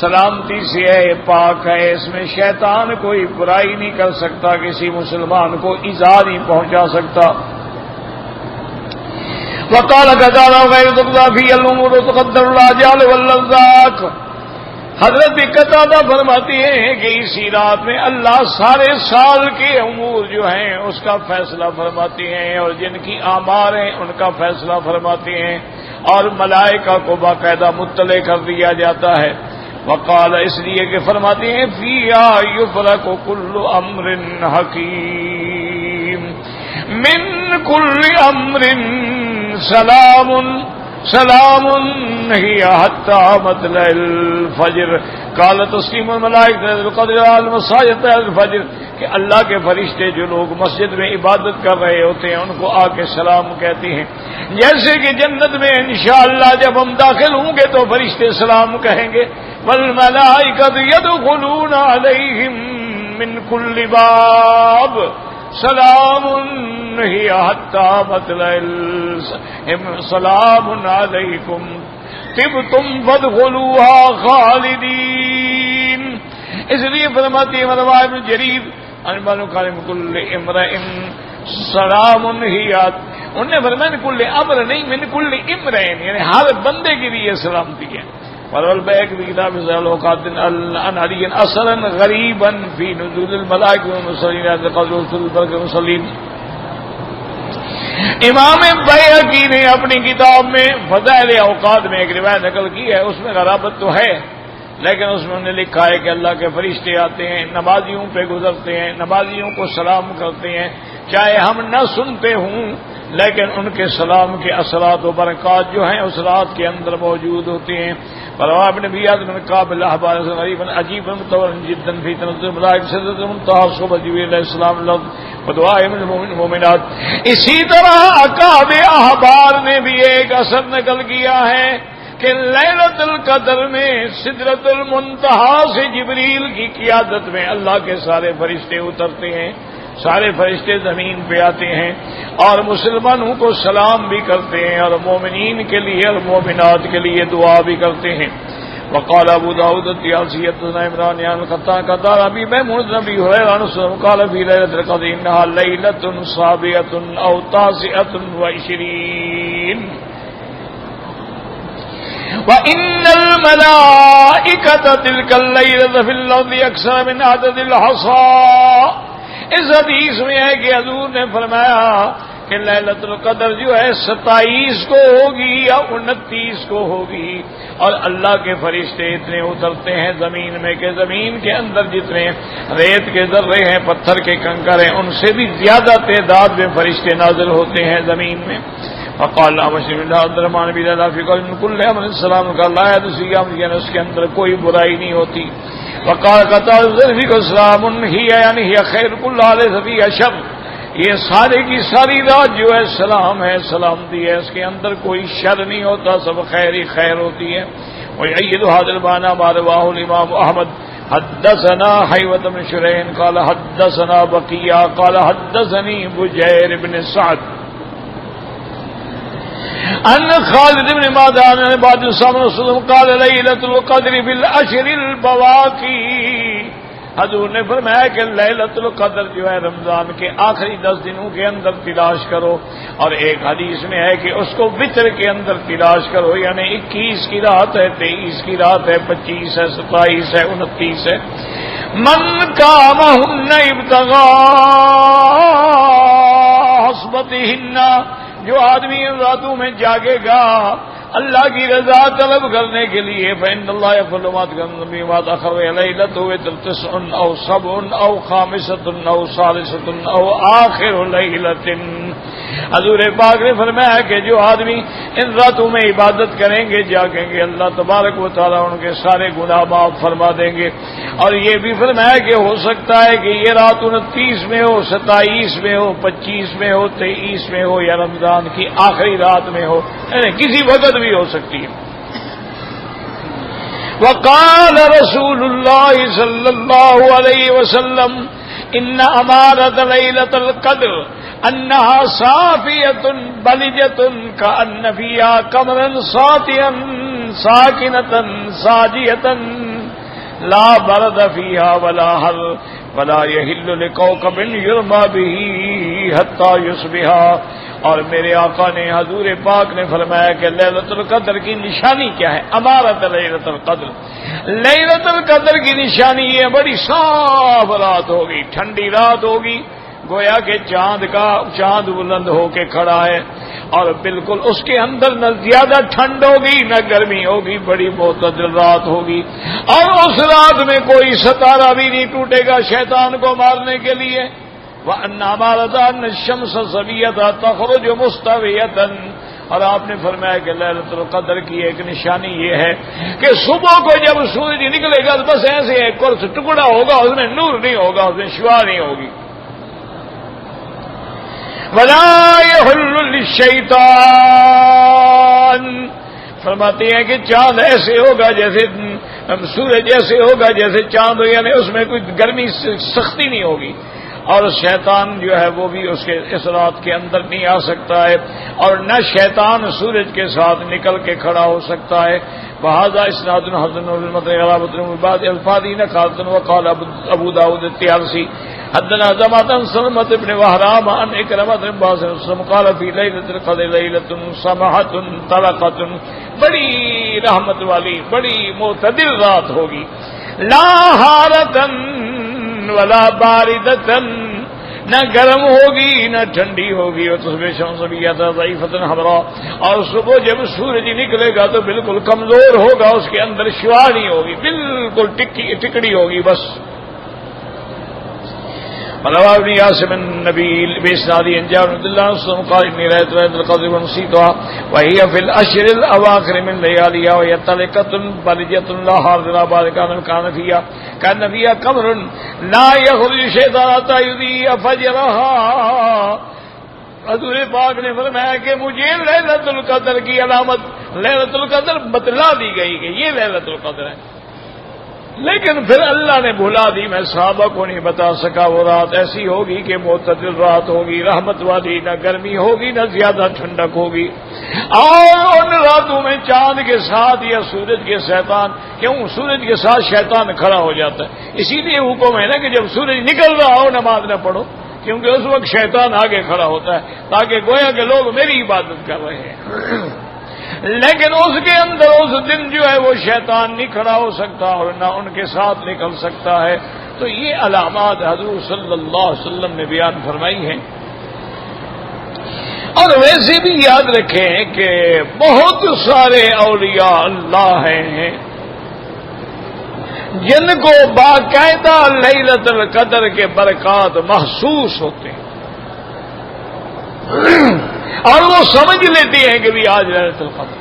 سلامتی سے ہے، پاک ہے، اس میں شیطان کوئی برائی نہیں کر سکتا، کسی مسلمان کو ایذا نہیں پہنچا سکتا. وقال قتادہ غیر تقضى فی الامور تقدر الاجال واللذات. حضرت قتادہ فرماتے ہیں کہ اسی رات میں اللہ سارے سال کے امور جو ہیں اس کا فیصلہ فرماتے ہیں، اور جن کی اعمار ہیں ان کا فیصلہ فرماتے ہیں، اور ملائکہ کو باقاعدہ مطلع کر دیا جاتا ہے. وقال اس لیے کہ فرماتے ہیں فیہا یفرق کل امر حکیم من کل امر سلام سلام ہی حتی مطلع الفجر قال تسلیم الملائکۃ القدر المساجد الفجر کہ اللہ کے فرشتے جو لوگ مسجد میں عبادت کر رہے ہوتے ہیں ان کو آ کے سلام کہتے ہیں، جیسے کہ جنت میں انشاءاللہ جب ہم داخل ہوں گے تو فرشتے سلام کہیں گے، والملائکۃ یدخلون علیہم من کل باب سلام ہی حتی مطلع سلام علیکم طبتم فادخلوها خالدین۔ اس لیے فرماتی ہے روایت ابن جریر انبان کالم کل امرئ سلام ہی، انہوں نے فرمایا کل امر نہیں، من کل امرئ یعنی ہر بندے کے لیے سلامتی ہے۔ والبیک بکتاب ذوالوقات عن علی اصلا غریبا فی نزول الملائکۃ والمرسلین قدر رسول البرکۃ المرسلین۔ امام بیہقی نے اپنی کتاب میں فضائل اوقات میں ایک روایت نقل کی ہے، اس میں غرابت تو ہے لیکن اس میں انہوں نے لکھا ہے کہ اللہ کے فرشتے آتے ہیں، نمازیوں پہ گزرتے ہیں، نمازیوں کو سلام کرتے ہیں، چاہے ہم نہ سنتے ہوں لیکن ان کے سلام کے اثرات و برکات جو ہیں اس رات کے اندر موجود ہوتے ہیں۔ فروا ابن بیاد من قابل احبار غریبا عجیبا متورا جدا فی تنزل الملائکۃ سدرۃ المنتہی صحبۃ جبریل علیہ السلام ودعاء من المؤمنات۔ اسی طرح عقاب احبار نے بھی ایک اثر نقل کیا ہے کہ لیلۃ القدر میں سدرۃ المنتہی سے جبریل کی قیادت میں اللہ کے سارے فرشتے اترتے ہیں، سارے فرشتے زمین پہ آتے ہیں اور مسلمانوں کو سلام بھی کرتے ہیں اور مومنین کے لیے اور مومنات کے لیے دعا بھی کرتے ہیں۔ وقال ابو داؤد الطیالسی عمران القطان قطار ابی میمون نبی ہریرہ قال فی لیلۃ القدر انها لیلۃ صابئۃ او تاسعۃ وعشرین وَإِنَّ الْمَلَائِكَةَ تِلْكَ اللَّيْلَةَ فِي الْأَرْضِ أَكْثَرَ مِنْ عَدَدِ الْحَصَىٰ۔ اس حدیث میں ہے کہ حضور نے فرمایا کہ لیلۃ القدر جو ہے 27 کو ہوگی یا 29 کو ہوگی، اور اللہ کے فرشتے اتنے اترتے ہیں زمین میں کہ زمین کے اندر جتنے ریت کے ذرے ہیں، پتھر کے کنکر ہیں، ان سے بھی زیادہ تعداد میں فرشتے نازل ہوتے ہیں زمین میں۔ فقال مسلم الرحمن بن اللہ فی قول من کل امر السلام کا لا یدسیام یعنی اس کے اندر کوئی برائی نہیں ہوتی۔ وقال قطار ذرفی کو سلام ہی یعنی ہی خیر کل علیہ فی شر، یہ سارے کی ساری رات جو ہے سلام ہے، سلامتی ہے، اس کے اندر کوئی شر نہیں ہوتا، سب خیر ہی خیر ہوتی ہے۔ ویعید هذا المعنى ما رواه الامام احمد حدثنا حیوة بن شرین قال حدثنا بقیہ قال حدثنی بجیر بن سعد ان خالد بن معدان نے بعد رسول اللہ قال لیلۃ القدر بالعشر البواقی، حضور نے فرمایا کہ لیلۃ القدر جو ہے رمضان کے آخری 10 دنوں کے اندر تلاش کرو، اور ایک حدیث میں ہے کہ اس کو وتر کے اندر تلاش کرو، یعنی 21 کی رات ہے، 23 کی رات ہے، 25 ہے، 27 ہے، 29 ہے۔ من قامہن ابتغاء حسبتہن، جو آدمی ان راتوں میں جاگے گا اللہ کی رضا طلب کرنے کے لیے، فإن اللہ يفعل ما تأخر لیلۃ وتر 9 أو 7 أو 5 أو 3 أو آخر لیلۃ۔ حضور پاک نے فرمایا کہ جو آدمی ان راتوں میں عبادت کریں گے، جاگیں گے، اللہ تبارک و تعالیٰ ان کے سارے گناہ معاف فرما دیں گے۔ اور یہ بھی فرمایا کہ ہو سکتا ہے کہ یہ رات 29 میں ہو، 27 میں ہو، 25 میں ہو، 23 میں ہو، یا رمضان کی آخری رات میں ہو، یعنی کسی وقت بھی ہو سکتی ہے۔ وقال رسول اللہ صلی اللہ علیہ وسلم ان امارۃ لیلۃ القدر انہا صافیۃ بلجۃ کأن فیہا قمرا ساطعا ساکنۃ ساجیۃ لا برد فیہا ولا حر ولا یحل لکوکب یرمی بہ حتی یصبح۔ اور میرے آقا نے حضور پاک نے فرمایا کہ لیلۃ القدر کی نشانی کیا ہے؟ امارۃ لیلۃ القدر، لیلۃ القدر کی نشانی یہ بڑی صاف رات ہوگی، ٹھنڈی رات ہوگی، گویا کہ چاند بلند ہو کے کھڑا ہے، اور بالکل اس کے اندر نہ زیادہ ٹھنڈ ہوگی نہ گرمی ہوگی، بڑی معتدل رات ہوگی، اور اس رات میں کوئی ستارہ بھی نہیں ٹوٹے گا شیطان کو مارنے کے لیے۔ وَأَنَّ أَمَارَةَ أَنَّ الشَّمْسَ صَبِيَّةً تَخْرُجُ مُسْتَوِيَةً، اور آپ نے فرمایا کہ لیلۃ القدر کی ایک نشانی یہ ہے کہ صبح کو جب سورج نکلے گا تو بس ایسے ایک قرص ٹکڑا ہوگا، اس میں نور نہیں ہوگا، اس میں شعاع نہیں ہوگی. وَلَا يَحِلُّ لِلشَّيْطَانِ، فرماتے ہیں کہ چاند ایسے ہوگا جیسے سورج ایسے ہوگا جیسے چاند ہو، یعنی اس میں کوئی گرمی سختی نہیں ہوگی، اور شیطان جو ہے وہ بھی اس کے اس رات کے اندر نہیں آ سکتا ہے، اور نہ شیطان سورج کے ساتھ نکل کے کھڑا ہو سکتا ہے. بہذا اسناد حسن غرابۃ بعض الفاظ نقالۃ وقال ابو داؤد الطیالسی حدثنا زمعة سلمة بن وهرام عن اکرمۃ بن عباس قال في ليلة القدر ليلة سمحة طلقة، بڑی رحمت والی بڑی معتدل رات ہوگی، لا حارة ولا باردة، نہ گرم ہوگی نہ ٹھنڈی ہوگی، اور تصبح شمس ضعیفۃ حمراء، اور صبح جب سورج نکلے گا تو بالکل کمزور ہوگا، اس کے اندر شعاع نہیں ہوگی، بالکل ٹکڑی ہوگی بس. رواه ابن عاصم النبي بإسناد عن جابر بن عبد الله قال إني رأيت ليلة القدر ونسيتها وهي في الأشهر الأواخر من لياليها وهي طلقة بلجة لا حارة لا بارد كان فيها قمر لا يخرج الشيطان حتى يضيء فجرها. حضور پاک نے فرمایا کہ مجھے لیلۃ القدر کی علامت لیلۃ القدر بتلا دی گئی کہ یہ لیلۃ القدر ہے، لیکن پھر اللہ نے بھلا دی، میں صحابہ کو نہیں بتا سکا. وہ رات ایسی ہوگی کہ معتدل رات ہوگی، رحمت والی، نہ گرمی ہوگی نہ زیادہ ٹھنڈک ہوگی. اور ان راتوں میں چاند کے ساتھ یا سورج کے شیطان، کیوں سورج کے ساتھ شیطان کھڑا ہو جاتا ہے، اسی لیے حکم ہے نا کہ جب سورج نکل رہا ہو نماز نہ پڑھو، کیونکہ اس وقت شیطان آگے کھڑا ہوتا ہے تاکہ گویا کہ لوگ میری عبادت کر رہے ہیں. لیکن اس کے اندر اس دن جو ہے وہ شیطان نہیں کھڑا ہو سکتا اور نہ ان کے ساتھ نکل سکتا ہے. تو یہ علامات حضور صلی اللہ علیہ وسلم نے بیان فرمائی ہیں. اور ویسے بھی یاد رکھیں کہ بہت سارے اولیاء اللہ ہیں جن کو باقاعدہ لیلۃ القدر کے برکات محسوس ہوتے ہیں اور وہ سمجھ لیتے ہیں کہ بھی آج لیلۃ القدر.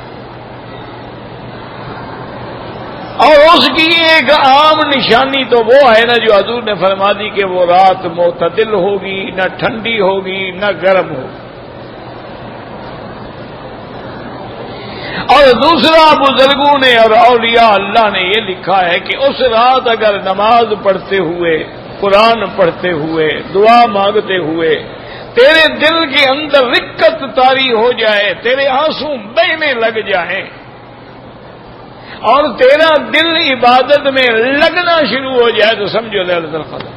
اور اس کی ایک عام نشانی تو وہ ہے نا جو حضور نے فرما دی کہ وہ رات معتدل ہوگی، نہ ٹھنڈی ہوگی نہ گرم ہوگی. اور دوسرا بزرگوں نے اور اولیاء اللہ نے یہ لکھا ہے کہ اس رات اگر نماز پڑھتے ہوئے، قرآن پڑھتے ہوئے، دعا مانگتے ہوئے تیرے دل کے اندر رقت طاری ہو جائے، تیرے آنسو بہنے لگ جائیں اور تیرا دل عبادت میں لگنا شروع ہو جائے تو سمجھو لیلۃ القدر.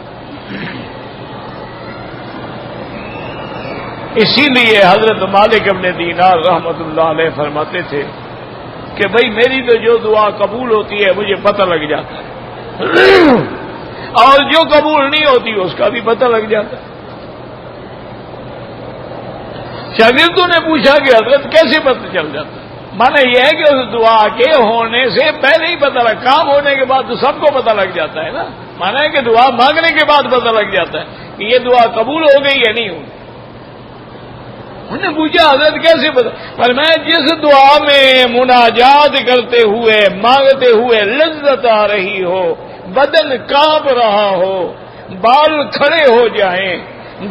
اسی لیے حضرت مالک ابن دینار رحمت اللہ علیہ فرماتے تھے کہ بھائی میری تو جو دعا قبول ہوتی ہے مجھے پتہ لگ جاتا ہے اور جو قبول نہیں ہوتی اس کا بھی پتہ لگ جاتا ہے. شاگردوں نے پوچھا کہ حضرت کیسے پتہ چل جاتا ہے؟ مانا یہ ہے کہ اس دعا کے ہونے سے پہلے ہی پتہ لگ، کام ہونے کے بعد تو سب کو پتہ لگ جاتا ہے نا. مانا ہے کہ دعا مانگنے کے بعد پتہ لگ جاتا ہے کہ یہ دعا قبول ہو گئی یا نہیں ہوئی. انہوں نے پوچھا حضرت کیسے پتہ؟ پر میں جس دعا میں مناجات کرتے ہوئے مانگتے ہوئے لذت آ رہی ہو، بدن کانپ رہا ہو، بال کھڑے ہو جائیں،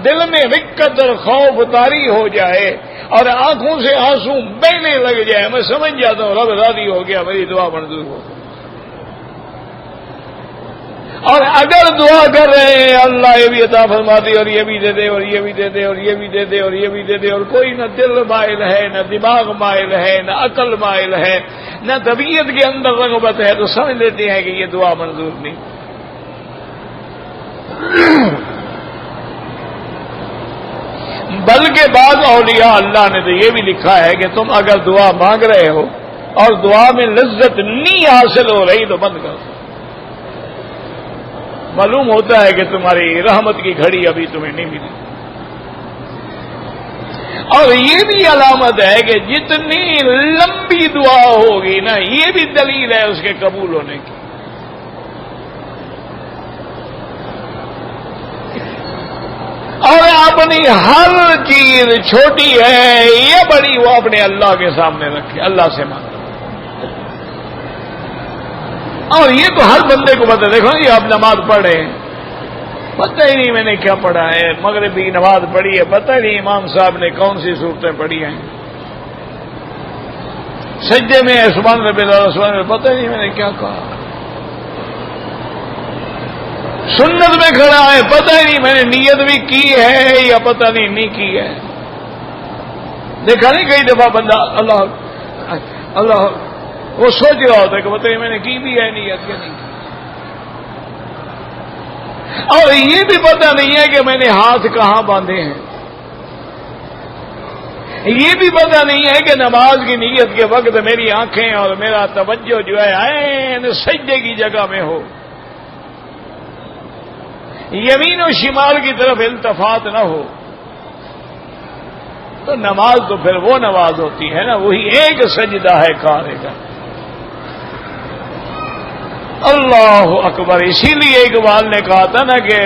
دل میں رقت اور خوف طاری ہو جائے اور آنکھوں سے آنسو بہنے لگ جائے، میں سمجھ جاتا ہوں رب راضی ہو گیا، میری دعا منظور ہو. اور اگر دعا کر رہے ہیں اللہ یہ بھی عطا فرما دے اور یہ بھی دے دے اور یہ بھی دے دے اور یہ بھی دے دے اور یہ بھی دے دے، اور کوئی نہ دل مائل ہے نہ دماغ مائل ہے نہ عقل مائل ہے نہ طبیعت کے اندر رغبت ہے، تو سمجھ لیتے ہیں کہ یہ دعا منظور نہیں. بلکہ بعض اولیاء اللہ نے تو یہ بھی لکھا ہے کہ تم اگر دعا مانگ رہے ہو اور دعا میں لذت نہیں حاصل ہو رہی تو بند کر دو. معلوم ہوتا ہے کہ تمہاری رحمت کی گھڑی ابھی تمہیں نہیں ملی. اور یہ بھی علامت ہے کہ جتنی لمبی دعا ہوگی نا، یہ بھی دلیل ہے اس کے قبول ہونے کی. اور اپنی ہر چیز چھوٹی ہے یا بڑی وہ اپنے اللہ کے سامنے رکھے، اللہ سے مانگے۔ اور یہ تو ہر بندے کو پتہ، دیکھو یہ آپ نماز پڑھے، پتہ ہی نہیں میں نے کیا پڑھا ہے، مغرب کی نماز پڑھی ہے، پتہ ہی نہیں امام صاحب نے کون سی صورتیں پڑھی ہیں، سجدے میں سبحان ربی الاعلی سبحان ربی، پتہ ہی نہیں میں نے کیا کہا، سنت میں کھڑا ہے، پتہ ہی نہیں میں نے نیت بھی کی ہے یا پتہ نہیں کی ہے۔ دیکھا نہیں کئی دفعہ بندہ اللہ اللہ وہ سوچ رہا ہوتا ہے کہ پتہ نہیں میں نے کی بھی ہے نیت یا نہیں کی، اور یہ بھی پتہ نہیں ہے کہ میں نے ہاتھ کہاں باندھے ہیں، یہ بھی پتہ نہیں ہے کہ نماز کی نیت کے وقت میری آنکھیں اور میرا توجہ جو ہے عین سجدے کی جگہ میں ہو، یمین و شمال کی طرف التفات نہ ہو، تو نماز تو پھر وہ نماز ہوتی ہے نا، وہی ایک سجدہ ہے کارے کا۔ اللہ اکبر۔ اسی لیے اقبال نے کہا تھا نا کہ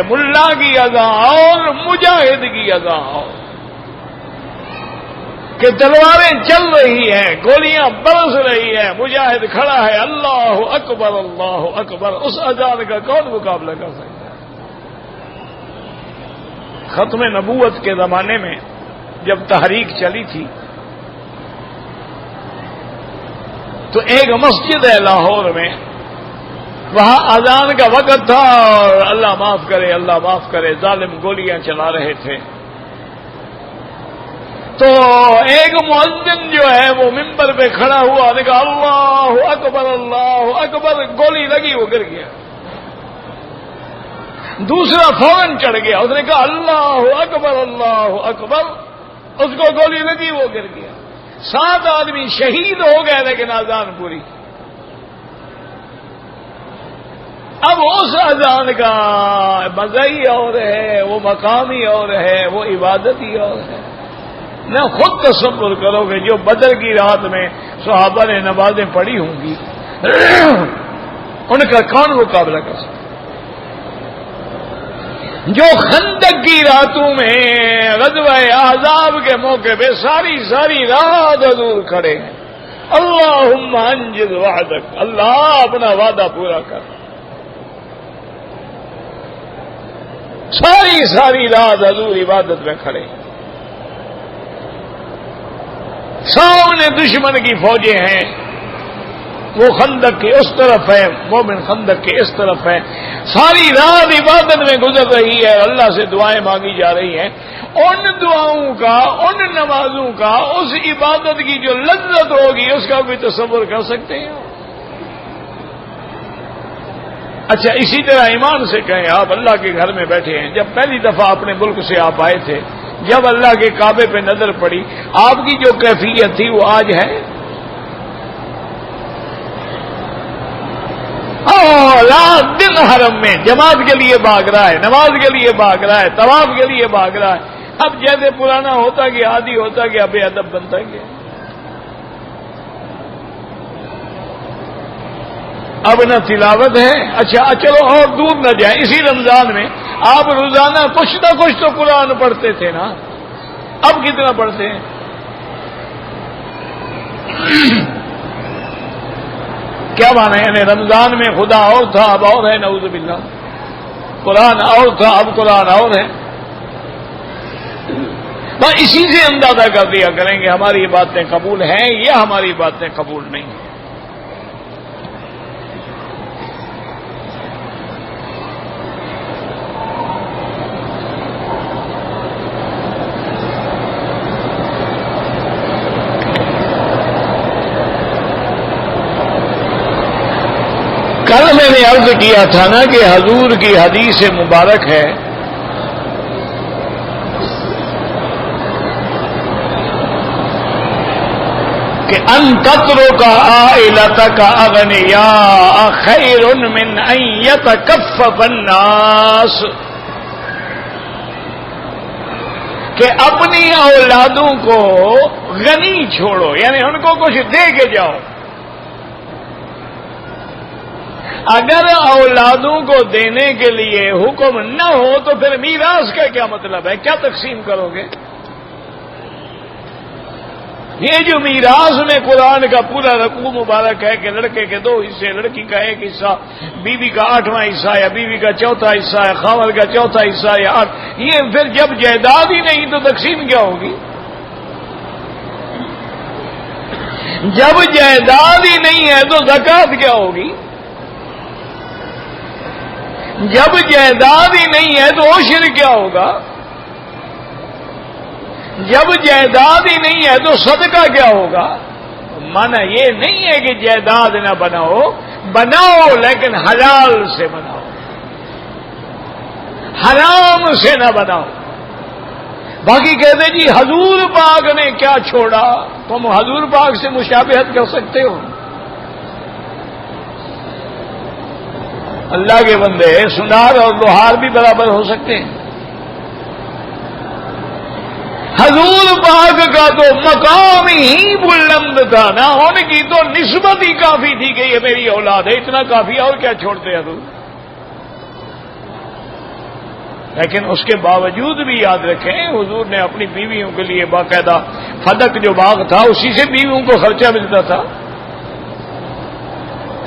ملا کی اذان اور مجاہد کی اذان اور، کہ تلواریں چل رہی ہیں، گولیاں برس رہی ہیں، مجاہد کھڑا ہے، اللہ اکبر اللہ اکبر، اس اذان کا کون مقابلہ کر سکتا ہے؟ ختم نبوت کے زمانے میں جب تحریک چلی تھی تو ایک مسجد ہے لاہور میں، وہاں اذان کا وقت تھا اور اللہ معاف کرے ظالم گولیاں چلا رہے تھے، تو ایک مؤذن جو ہے وہ ممبر پہ کھڑا ہوا، نے کہا اللہ اکبر، گولی لگی وہ گر گیا، دوسرا فوراً چڑھ گیا، اس نے کہا اللہ اکبر، اس کو گولی لگی وہ گر گیا، 7 آدمی شہید ہو گئے لیکن اذان پوری۔ اب اس اذان کا مزہ ہی اور ہے، وہ مقام ہی اور ہے، وہ عبادت ہی اور ہے۔ نہ خود تصور کرو کہ جو بدر کی رات میں صحابہ نے نمازیں پڑھی ہوں گی ان کا کون مقابلہ کر سکتا؟ جو خندق کی راتوں میں غزوہ احزاب کے موقع پہ ساری رات حضور کھڑے ہیں، اللہم انجز وعدک، اللہ اپنا وعدہ پورا کر، ساری رات حضور عبادت میں کھڑے، سامنے دشمن کی فوجیں ہیں، وہ خندق کے اس طرف ہے، مومن خندق کے اس طرف ہے، ساری رات عبادت میں گزر رہی ہے، اللہ سے دعائیں مانگی جا رہی ہیں، ان دعاؤں کا، ان نمازوں کا، اس عبادت کی جو لذت ہوگی اس کا بھی تصور کر سکتے ہیں؟ اچھا اسی طرح ایمان سے کہیں، آپ اللہ کے گھر میں بیٹھے ہیں، جب پہلی دفعہ اپنے ملک سے آپ آئے تھے، جب اللہ کے کعبے پہ نظر پڑی، آپ کی جو کیفیت تھی وہ آج ہے؟ رات دن حرم میں جماعت کے لیے بھاگ رہا ہے، نماز کے لیے بھاگ رہا ہے، طواف کے لیے بھاگ رہا ہے، اب جیسے پرانا ہوتا گیا، عادی ہوتا گیا، بے ادب بنتا گیا، اب نہ تلاوت ہے۔ اچھا چلو اور دور نہ جائیں، اسی رمضان میں آپ روزانہ کچھ نہ کچھ تو قرآن پڑھتے تھے نا، اب کتنا پڑھتے ہیں؟ کیا مانا ہے؟ یعنی رمضان میں خدا اور تھا اب اور ہے، نعوذ باللہ، قرآن اور تھا اب قرآن اور ہے، بس اسی سے اندازہ کر دیا کریں گے ہماری باتیں قبول ہیں یا ہماری باتیں قبول نہیں ہیں۔ کل میں نے عرض کیا تھا نا کہ حضور کی حدیث مبارک ہے کہ ان تترک عائلتک اغنیاء خیر من ان یتکفف الناس، کہ اپنی اولادوں کو غنی چھوڑو، یعنی ان کو کچھ دے کے جاؤ، اگر اولادوں کو دینے کے لیے حکم نہ ہو تو پھر میراث کا کیا مطلب ہے؟ کیا تقسیم کرو گے؟ یہ جو میراث میں قرآن کا پورا رقوع مبارک ہے کہ لڑکے کے 2 حصے، لڑکی کا 1 حصہ، بیوی کا 8واں حصہ یا بیوی کا 4تھا حصہ ہے، خاوند کا 4تھا حصہ یا 8، یہ پھر جب جائیداد ہی نہیں تو تقسیم کیا ہوگی؟ جب جائیداد ہی نہیں ہے تو زکات کیا ہوگی؟ جب جائیداد ہی نہیں ہے تو عشر کیا ہوگا؟ جب جائیداد ہی نہیں ہے تو صدقہ کیا ہوگا؟ مانا یہ نہیں ہے کہ جائیداد نہ بناؤ، بناؤ لیکن حلال سے بناؤ، حرام سے نہ بناؤ۔ باقی کہتے جی حضور پاک نے کیا چھوڑا، تم حضور پاک سے مشابہت کر سکتے ہو؟ اللہ کے بندے سنار اور لوہار بھی برابر ہو سکتے ہیں؟ حضور پاک کا تو مقام ہی بلند تھا نا، ان کی تو نسبت ہی کافی تھی کہ یہ میری اولاد ہے، اتنا کافی، اور کیا چھوڑتے حضور؟ لیکن اس کے باوجود بھی یاد رکھیں حضور نے اپنی بیویوں کے لیے باقاعدہ فدق جو باغ تھا اسی سے بیویوں کو خرچہ ملتا تھا،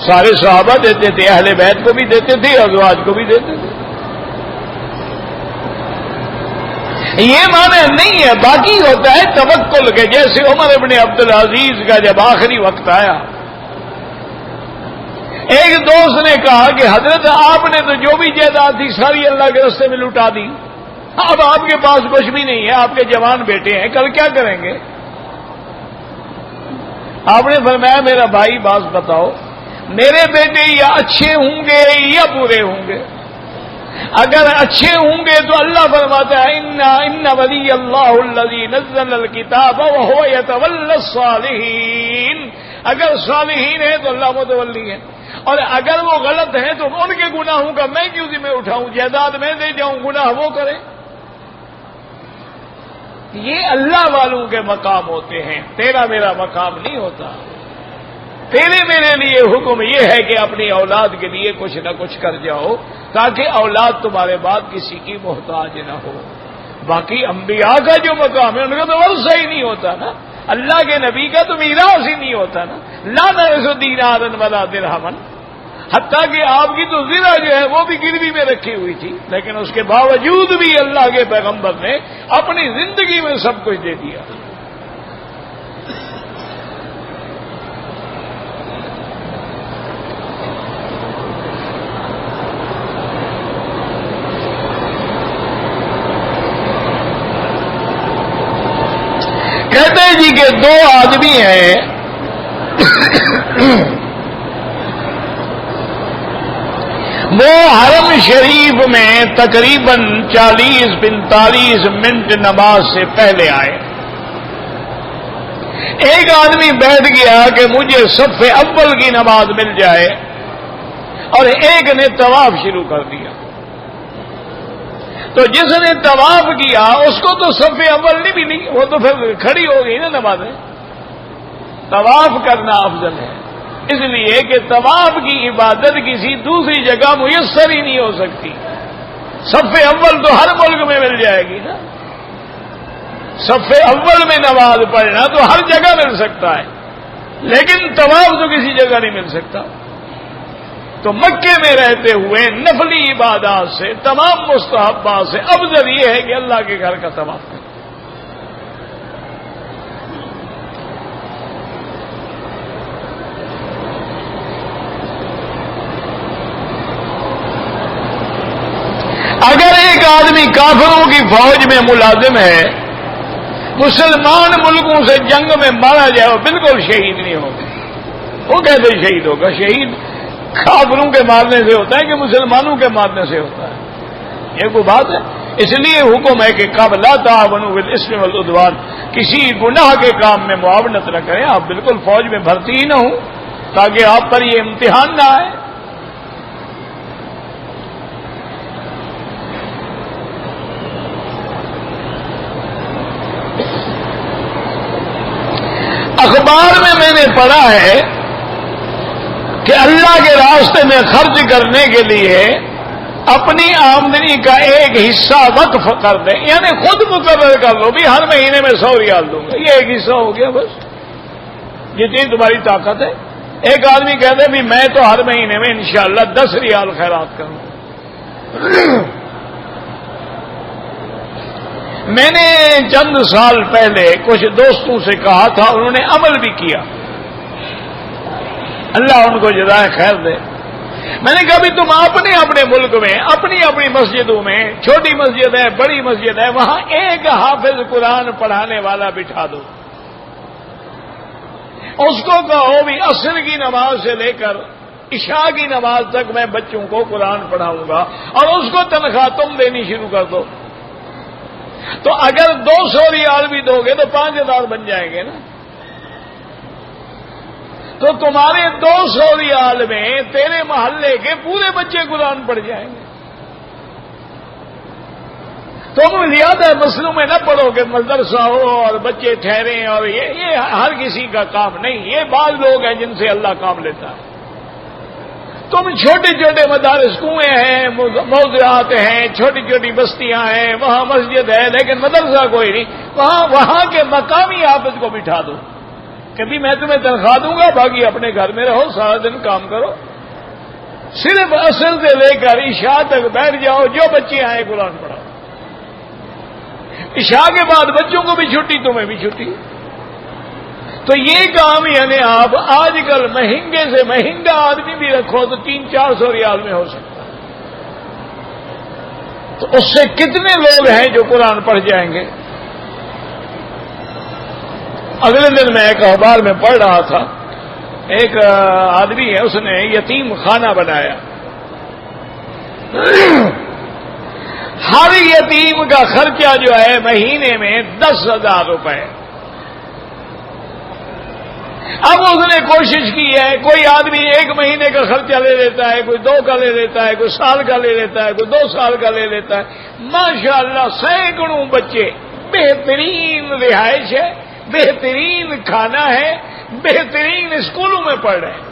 سارے صحابہ دیتے تھے، اہل بیت کو بھی دیتے تھے، ازواج کو بھی دیتے تھے۔ یہ معنی نہیں ہے، باقی ہوتا ہے توکل کے، جیسے عمر ابن عبدالعزیز کا جب آخری وقت آیا، ایک دوست نے کہا کہ حضرت آپ نے تو جو بھی جائیداد تھی ساری اللہ کے راستے میں لٹا دی، اب آپ کے پاس کچھ بھی نہیں ہے، آپ کے جوان بیٹے ہیں، کل کیا کریں گے؟ آپ نے فرمایا میرا بھائی بات بتاؤ، میرے بیٹے یا اچھے ہوں گے یا برے ہوں گے؟ اگر اچھے ہوں گے تو اللہ فرماتا ہے ان ولی اللہ الذی نزل الکتاب وهو یتولی الصالحین، اگر صالحین ہیں تو اللہ متولی ہے، اور اگر وہ غلط ہیں تو ان کے گناہوں کا میں کیوں ذمہ اٹھاؤں، جائیداد میں دے جاؤں، گناہ وہ کریں۔ یہ اللہ والوں کے مقام ہوتے ہیں، تیرا میرا مقام نہیں ہوتا۔ تیرے میرے لیے حکم یہ ہے کہ اپنی اولاد کے لیے کچھ نہ کچھ کر جاؤ تاکہ اولاد تمہارے بعد کسی کی محتاج نہ ہو۔ باقی انبیاء کا جو مقام ہے ان کا تو ورثہ ہی نہیں ہوتا نا، اللہ کے نبی کا تو میراث ہی نہیں ہوتا نا، لا نرث دینارا ولا درہما، حتیٰ کہ آپ کی تو زرہ جو ہے وہ بھی گروی میں رکھی ہوئی تھی، لیکن اس کے باوجود بھی اللہ کے پیغمبر نے اپنی زندگی میں سب کچھ دے دیا۔ کہتے ہیں جی کہ 2 آدمی ہیں، وہ حرم شریف میں تقریباً 40-45 منٹ نماز سے پہلے آئے۔ ایک آدمی بیٹھ گیا کہ مجھے صف اول کی نماز مل جائے، اور ایک نے طواف شروع کر دیا۔ تو جس نے طواف کیا اس کو تو صف اول نہیں ملی، وہ تو پھر کھڑی ہو گئی نا نماز میں۔ طواف کرنا افضل ہے، اس لیے کہ طواف کی عبادت کسی دوسری جگہ میسر ہی نہیں ہو سکتی۔ صف اول تو ہر ملک میں مل جائے گی نا، صف اول میں نماز پڑھنا تو ہر جگہ مل سکتا ہے، لیکن طواف تو کسی جگہ نہیں مل سکتا۔ تو مکے میں رہتے ہوئے نفلی عبادات سے، تمام مستحبات سے افضل یہ ہے کہ اللہ کے گھر کا طواف کریں۔ اگر ایک آدمی کافروں کی فوج میں ملازم ہے، مسلمان ملکوں سے جنگ میں مارا جائے، وہ بالکل شہید نہیں ہوگا۔ وہ کیسے شہید ہوگا؟ شہید کافروں کے مارنے سے ہوتا ہے کہ مسلمانوں کے مارنے سے ہوتا ہے؟ یہ کوئی بات ہے؟ اس لیے حکم ہے کہ لا تعاونوا بالاسم والعدوان، کسی گناہ کے کام میں معاونت نہ کریں۔ آپ بالکل فوج میں بھرتی ہی نہ ہوں تاکہ آپ پر یہ امتحان نہ آئے۔ اخبار میں نے پڑھا ہے کہ اللہ کے راستے میں خرچ کرنے کے لیے اپنی آمدنی کا ایک حصہ وقف کر دیں، یعنی خود مقرر کر لو بھی ہر مہینے میں 100 ریال دوں گا، یہ ایک حصہ ہو گیا بس، جتنی تمہاری طاقت ہے۔ ایک آدمی کہتے بھی میں تو ہر مہینے میں انشاءاللہ 10 ریال خیرات کروں۔ میں نے چند سال پہلے کچھ دوستوں سے کہا تھا، انہوں نے عمل بھی کیا، اللہ ان کو جزائے خیر دے۔ میں نے کہا بھی تم اپنے اپنے ملک میں اپنی اپنی مسجدوں میں، چھوٹی مسجد ہے بڑی مسجد ہے، وہاں ایک حافظ قرآن پڑھانے والا بٹھا دو، اس کو کہو بھی عصر کی نماز سے لے کر عشاء کی نماز تک میں بچوں کو قرآن پڑھاؤں گا، اور اس کو تنخواہ تم دینی شروع کر دو۔ تو اگر 200 ریال بھی دو گے تو 5000 بن جائیں گے نا، تو تمہارے 200 ریال میں تیرے محلے کے پورے بچے قرآن پڑھ جائیں گے۔ تم زیادہ مسلوں میں نہ پڑھو کہ مدرسہ ہو اور بچے ٹھہریں، اور یہ ہر کسی کا کام نہیں، یہ بعض لوگ ہیں جن سے اللہ کام لیتا ہے۔ تم چھوٹے چھوٹے مدارس، کنویں ہیں، موضوعات ہیں، چھوٹی چھوٹی بستیاں ہیں، وہاں مسجد ہے لیکن مدرسہ کوئی نہیں، وہاں کے مقامی حافظ کو بٹھا دو کہ بھی میں تمہیں تنخواہ دوں گا، باقی اپنے گھر میں رہو، سارا دن کام کرو، صرف عصر سے لے کر عشاء تک بیٹھ جاؤ، جو بچے آئے قرآن پڑھاؤ۔ عشاء کے بعد بچوں کو بھی چھٹی، تمہیں بھی چھٹی۔ تو یہ کام یعنی آپ آج کل مہنگے سے مہنگا آدمی بھی رکھو تو 300-400 ریال میں ہو سکتا ہے، تو اس سے کتنے لوگ ہیں جو قرآن پڑھ جائیں گے۔ اگلے دن میں ایک اخبار میں پڑھ رہا تھا، ایک آدمی ہے، اس نے یتیم خانہ بنایا، ہر یتیم کا خرچہ جو ہے مہینے میں 10,000 روپے۔ اب اس نے کوشش کی ہے، کوئی آدمی 1 مہینے کا خرچہ لے لیتا ہے، کوئی 2 کا لے لیتا ہے، کوئی سال کا لے لیتا ہے، کوئی 2 سال کا لے لیتا ہے، ماشاءاللہ سینکڑوں بچے، بہترین رہائش ہے، بہترین کھانا ہے، بہترین اسکولوں میں پڑھ رہے ہیں۔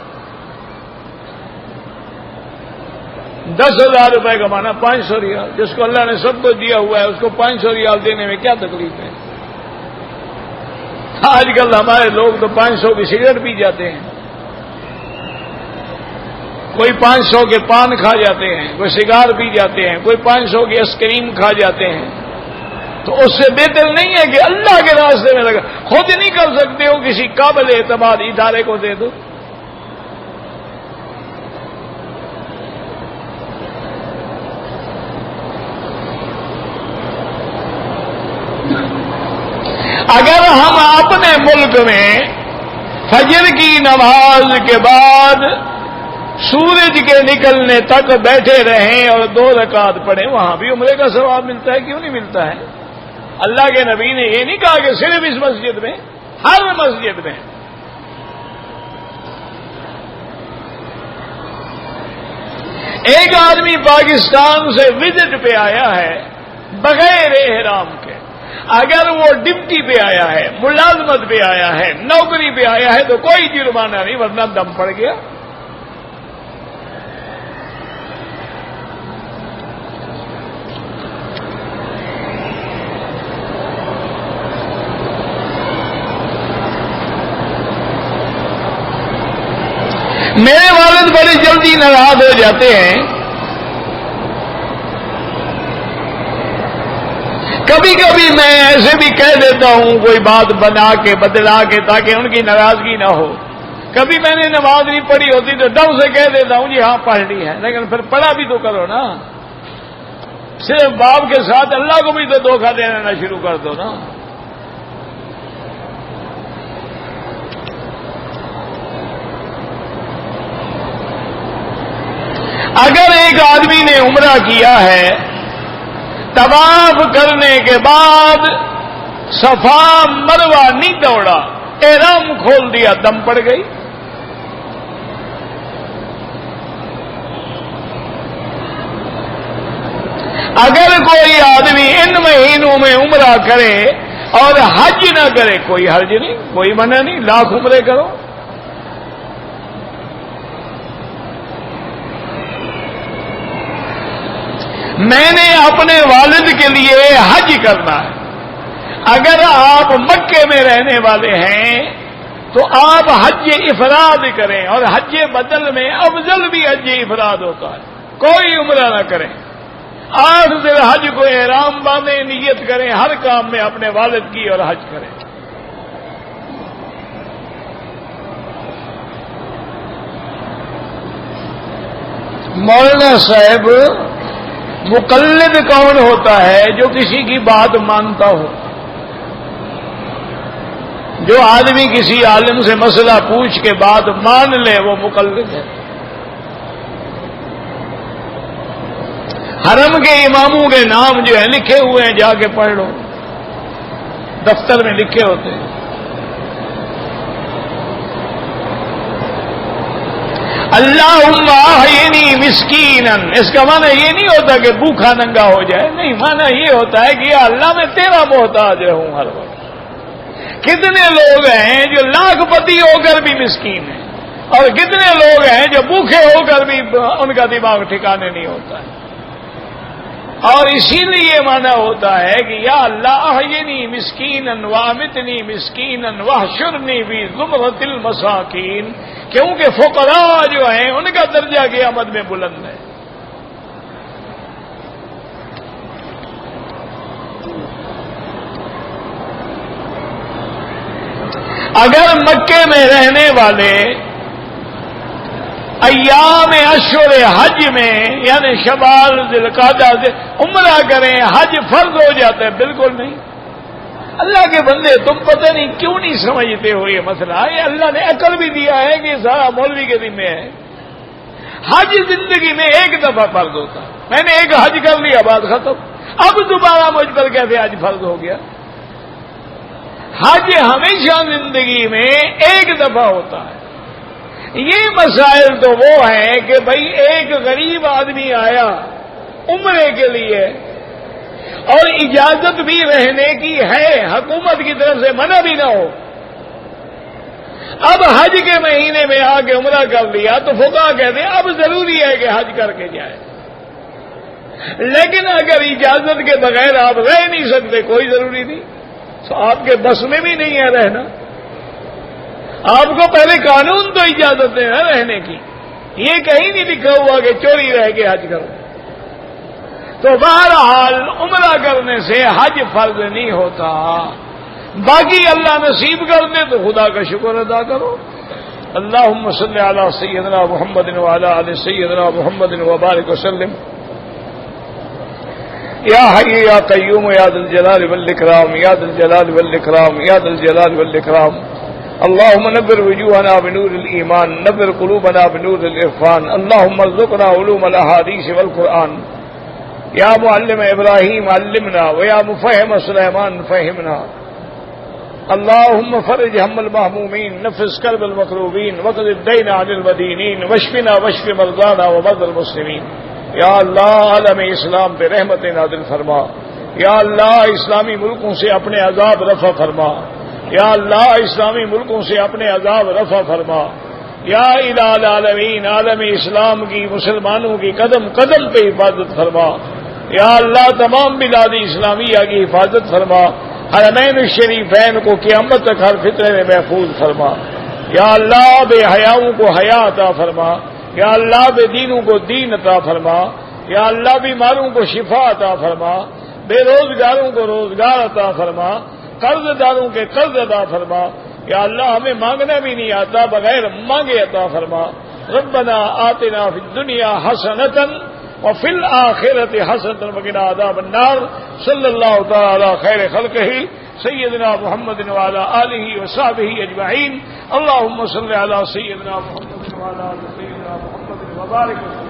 10,000 روپے کمانا 500 ریال، جس کو اللہ نے سب کو دیا ہوا ہے اس کو 500 ریال دینے میں کیا تکلیف ہے؟ آج کل ہمارے لوگ تو 500 کی سگریٹ پی جاتے ہیں، کوئی 500 کے پان کھا جاتے ہیں، کوئی سگار پی جاتے ہیں، کوئی 500 کی آئس کریم کھا جاتے ہیں۔ تو اس سے بہتر نہیں ہے کہ اللہ کے راستے میں لگا، خود نہیں کر سکتے ہو کسی قابل اعتماد ادارے کو دے دو۔ اگر ہم اپنے ملک میں فجر کی نماز کے بعد سورج کے نکلنے تک بیٹھے رہیں اور 2 رکعت پڑھیں، وہاں بھی عمرے کا ثواب ملتا ہے، کیوں نہیں ملتا ہے؟ اللہ کے نبی نے یہ نہیں کہا کہ صرف اس مسجد میں، ہر مسجد میں۔ ایک آدمی پاکستان سے وزٹ پہ آیا ہے بغیر احرام کے، اگر وہ ڈپٹی پہ آیا ہے، ملازمت پہ آیا ہے، نوکری پہ آیا ہے تو کوئی جرمانہ نہیں، ورنہ دم پڑ گیا۔ میرے والد بڑی جلدی ناراض ہو جاتے ہیں، کبھی کبھی میں ایسے بھی کہہ دیتا ہوں کوئی بات بنا کے بدلا کے تاکہ ان کی ناراضگی نہ ہو۔ کبھی میں نے نماز نہیں پڑھی ہوتی تو ڈر سے کہہ دیتا ہوں جی ہاں پڑھ لی ہے، لیکن پھر پڑھا بھی تو کرو نا، صرف باپ کے ساتھ اللہ کو بھی تو دھوکہ دینا نہ شروع کر دو نا۔ اگر ایک آدمی نے عمرہ کیا ہے، طواف کرنے کے بعد صفا مروہ نہیں دوڑا، احرام کھول دیا، دم پڑ گئی۔ اگر کوئی آدمی ان مہینوں میں عمرہ کرے اور حج نہ کرے، کوئی حرج نہیں، کوئی منع نہیں، لاکھ عمرے کرو۔ میں نے اپنے والد کے لیے حج کرنا ہے. اگر آپ مکے میں رہنے والے ہیں تو آپ حج افراد کریں، اور حج بدل میں افضل بھی حج افراد ہوتا ہے. کوئی عمرہ نہ کریں، 8 ذی الحج کو احرام باندھیں، نیت کریں ہر کام میں اپنے والد کی اور حج کریں. مولانا صاحب، مقلد کون ہوتا ہے؟ جو کسی کی بات مانتا ہو. جو آدمی کسی عالم سے مسئلہ پوچھ کے بات مان لے وہ مقلد ہے. حرم کے اماموں کے نام جو ہے لکھے ہوئے ہیں، جا کے پڑھ لو، دفتر میں لکھے ہوتے ہیں. اللہم احینی مسکینا، اس کا معنی یہ نہیں ہوتا کہ بھوکا ننگا ہو جائے، نہیں، معنی یہ ہوتا ہے کہ یا اللہ میں تیرا محتاج ہوں ہر وقت. کتنے لوگ ہیں جو لاکھ پتی ہو کر بھی مسکین ہیں، اور کتنے لوگ ہیں جو بھوکے ہو کر بھی ان کا دماغ ٹھکانے نہیں ہوتا ہے. اور اسی لیے معنی ہوتا ہے کہ یا اللہ احینی مسکینا وامتنی مسکینا واحشرنی فی زمرۃ المساکین، کیونکہ فقراء جو ہیں ان کا درجہ قیامت میں بلند ہے. اگر مکے میں رہنے والے ایام اشہر حج میں یعنی شوال ذی القعدہ سے عمرہ کریں، حج فرض ہو جاتا ہے؟ بالکل نہیں. اللہ کے بندے، تم پتہ نہیں کیوں نہیں سمجھتے ہو یہ مسئلہ. یہ اللہ نے عقل بھی دیا ہے کہ سارا مولوی کے ذمہ ہے. حج زندگی میں ایک دفعہ فرض ہوتا ہے. میں نے ایک حج کر لیا، بات ختم. اب دوبارہ مجھ پر کیسے حج فرض ہو گیا؟ حج ہمیشہ زندگی میں ایک دفعہ ہوتا ہے. یہ مسائل تو وہ ہیں کہ بھئی ایک غریب آدمی آیا عمرے کے لیے اور اجازت بھی رہنے کی ہے، حکومت کی طرف سے منع بھی نہ ہو. اب حج کے مہینے میں آ کے عمرہ کر لیا تو فقہا کہتے ہیں اب ضروری ہے کہ حج کر کے جائے. لیکن اگر اجازت کے بغیر آپ رہ نہیں سکتے، کوئی ضروری نہیں، تو آپ کے بس میں بھی نہیں ہے رہنا. آپ کو پہلے قانون تو اجازت ہے نا رہنے کی. یہ کہیں نہیں لکھا ہوا کہ چوری رہ کے حج کرو. تو بہرحال عمرہ کرنے سے حج فرض نہیں ہوتا. باقی اللہ نصیب کر دے تو خدا کا شکر ادا کرو. اللہم صلی علی سیدنا محمد وعلی آل سیدنا محمد وبارک وسلم. یا حی یا قیوم یا ذا الجلال والاکرام، یا ذا الجلال والاکرام، یا ذا الجلال والاکرام. اللهم نور وجوهنا بنور الإيمان، نور قلوبنا بنور العرفان. اللهم ارزقنا علوم الأحاديث والقرآن. يا معلم إبراهيم علمنا، ويا مفهم سليمان فهمنا. اللهم فرج هم المهمومين، نفس كرب المكروبين، واقض الدين عن المدينين، واشفنا واشف مرضانا ومرضى المسلمين. یا اللہ عالم اسلام پہ رحمت نازل فرما. یا اللہ اسلامی ملکوں سے اپنے عذاب رفع فرما. یا اللہ اسلامی ملکوں سے اپنے عذاب رفع فرما. یا الہ العالمین عالم اسلام کی، مسلمانوں کی قدم قدم پہ حفاظت فرما. یا اللہ تمام بلاد اسلامیہ کی حفاظت فرما. حرمین الشریفین کو قیامت تک ہر فتنے میں محفوظ فرما. یا اللہ بے حیاؤں کو حیا عطا فرما. یا اللہ بے دینوں کو دین عطا فرما. یا اللہ بیماروں کو شفا عطا فرما. بے روزگاروں کو روزگار عطا فرما. قرض داروں کے قرض عطا فرما. یا اللہ ہمیں مانگنا بھی نہیں آتا، بغیر مانگے عطا فرما. ربنا آتنا فی الدنیا حسنۃ وفی الآخرۃ حسنۃ وقنا عذاب النار. صلی اللہ تعالی خیر خلقہ سیدنا محمد وعلی آلہ وصحبہ اجمعین. اللہم صل علی سیدنا محمد وعلی آل سیدنا محمد وبارک وسلم.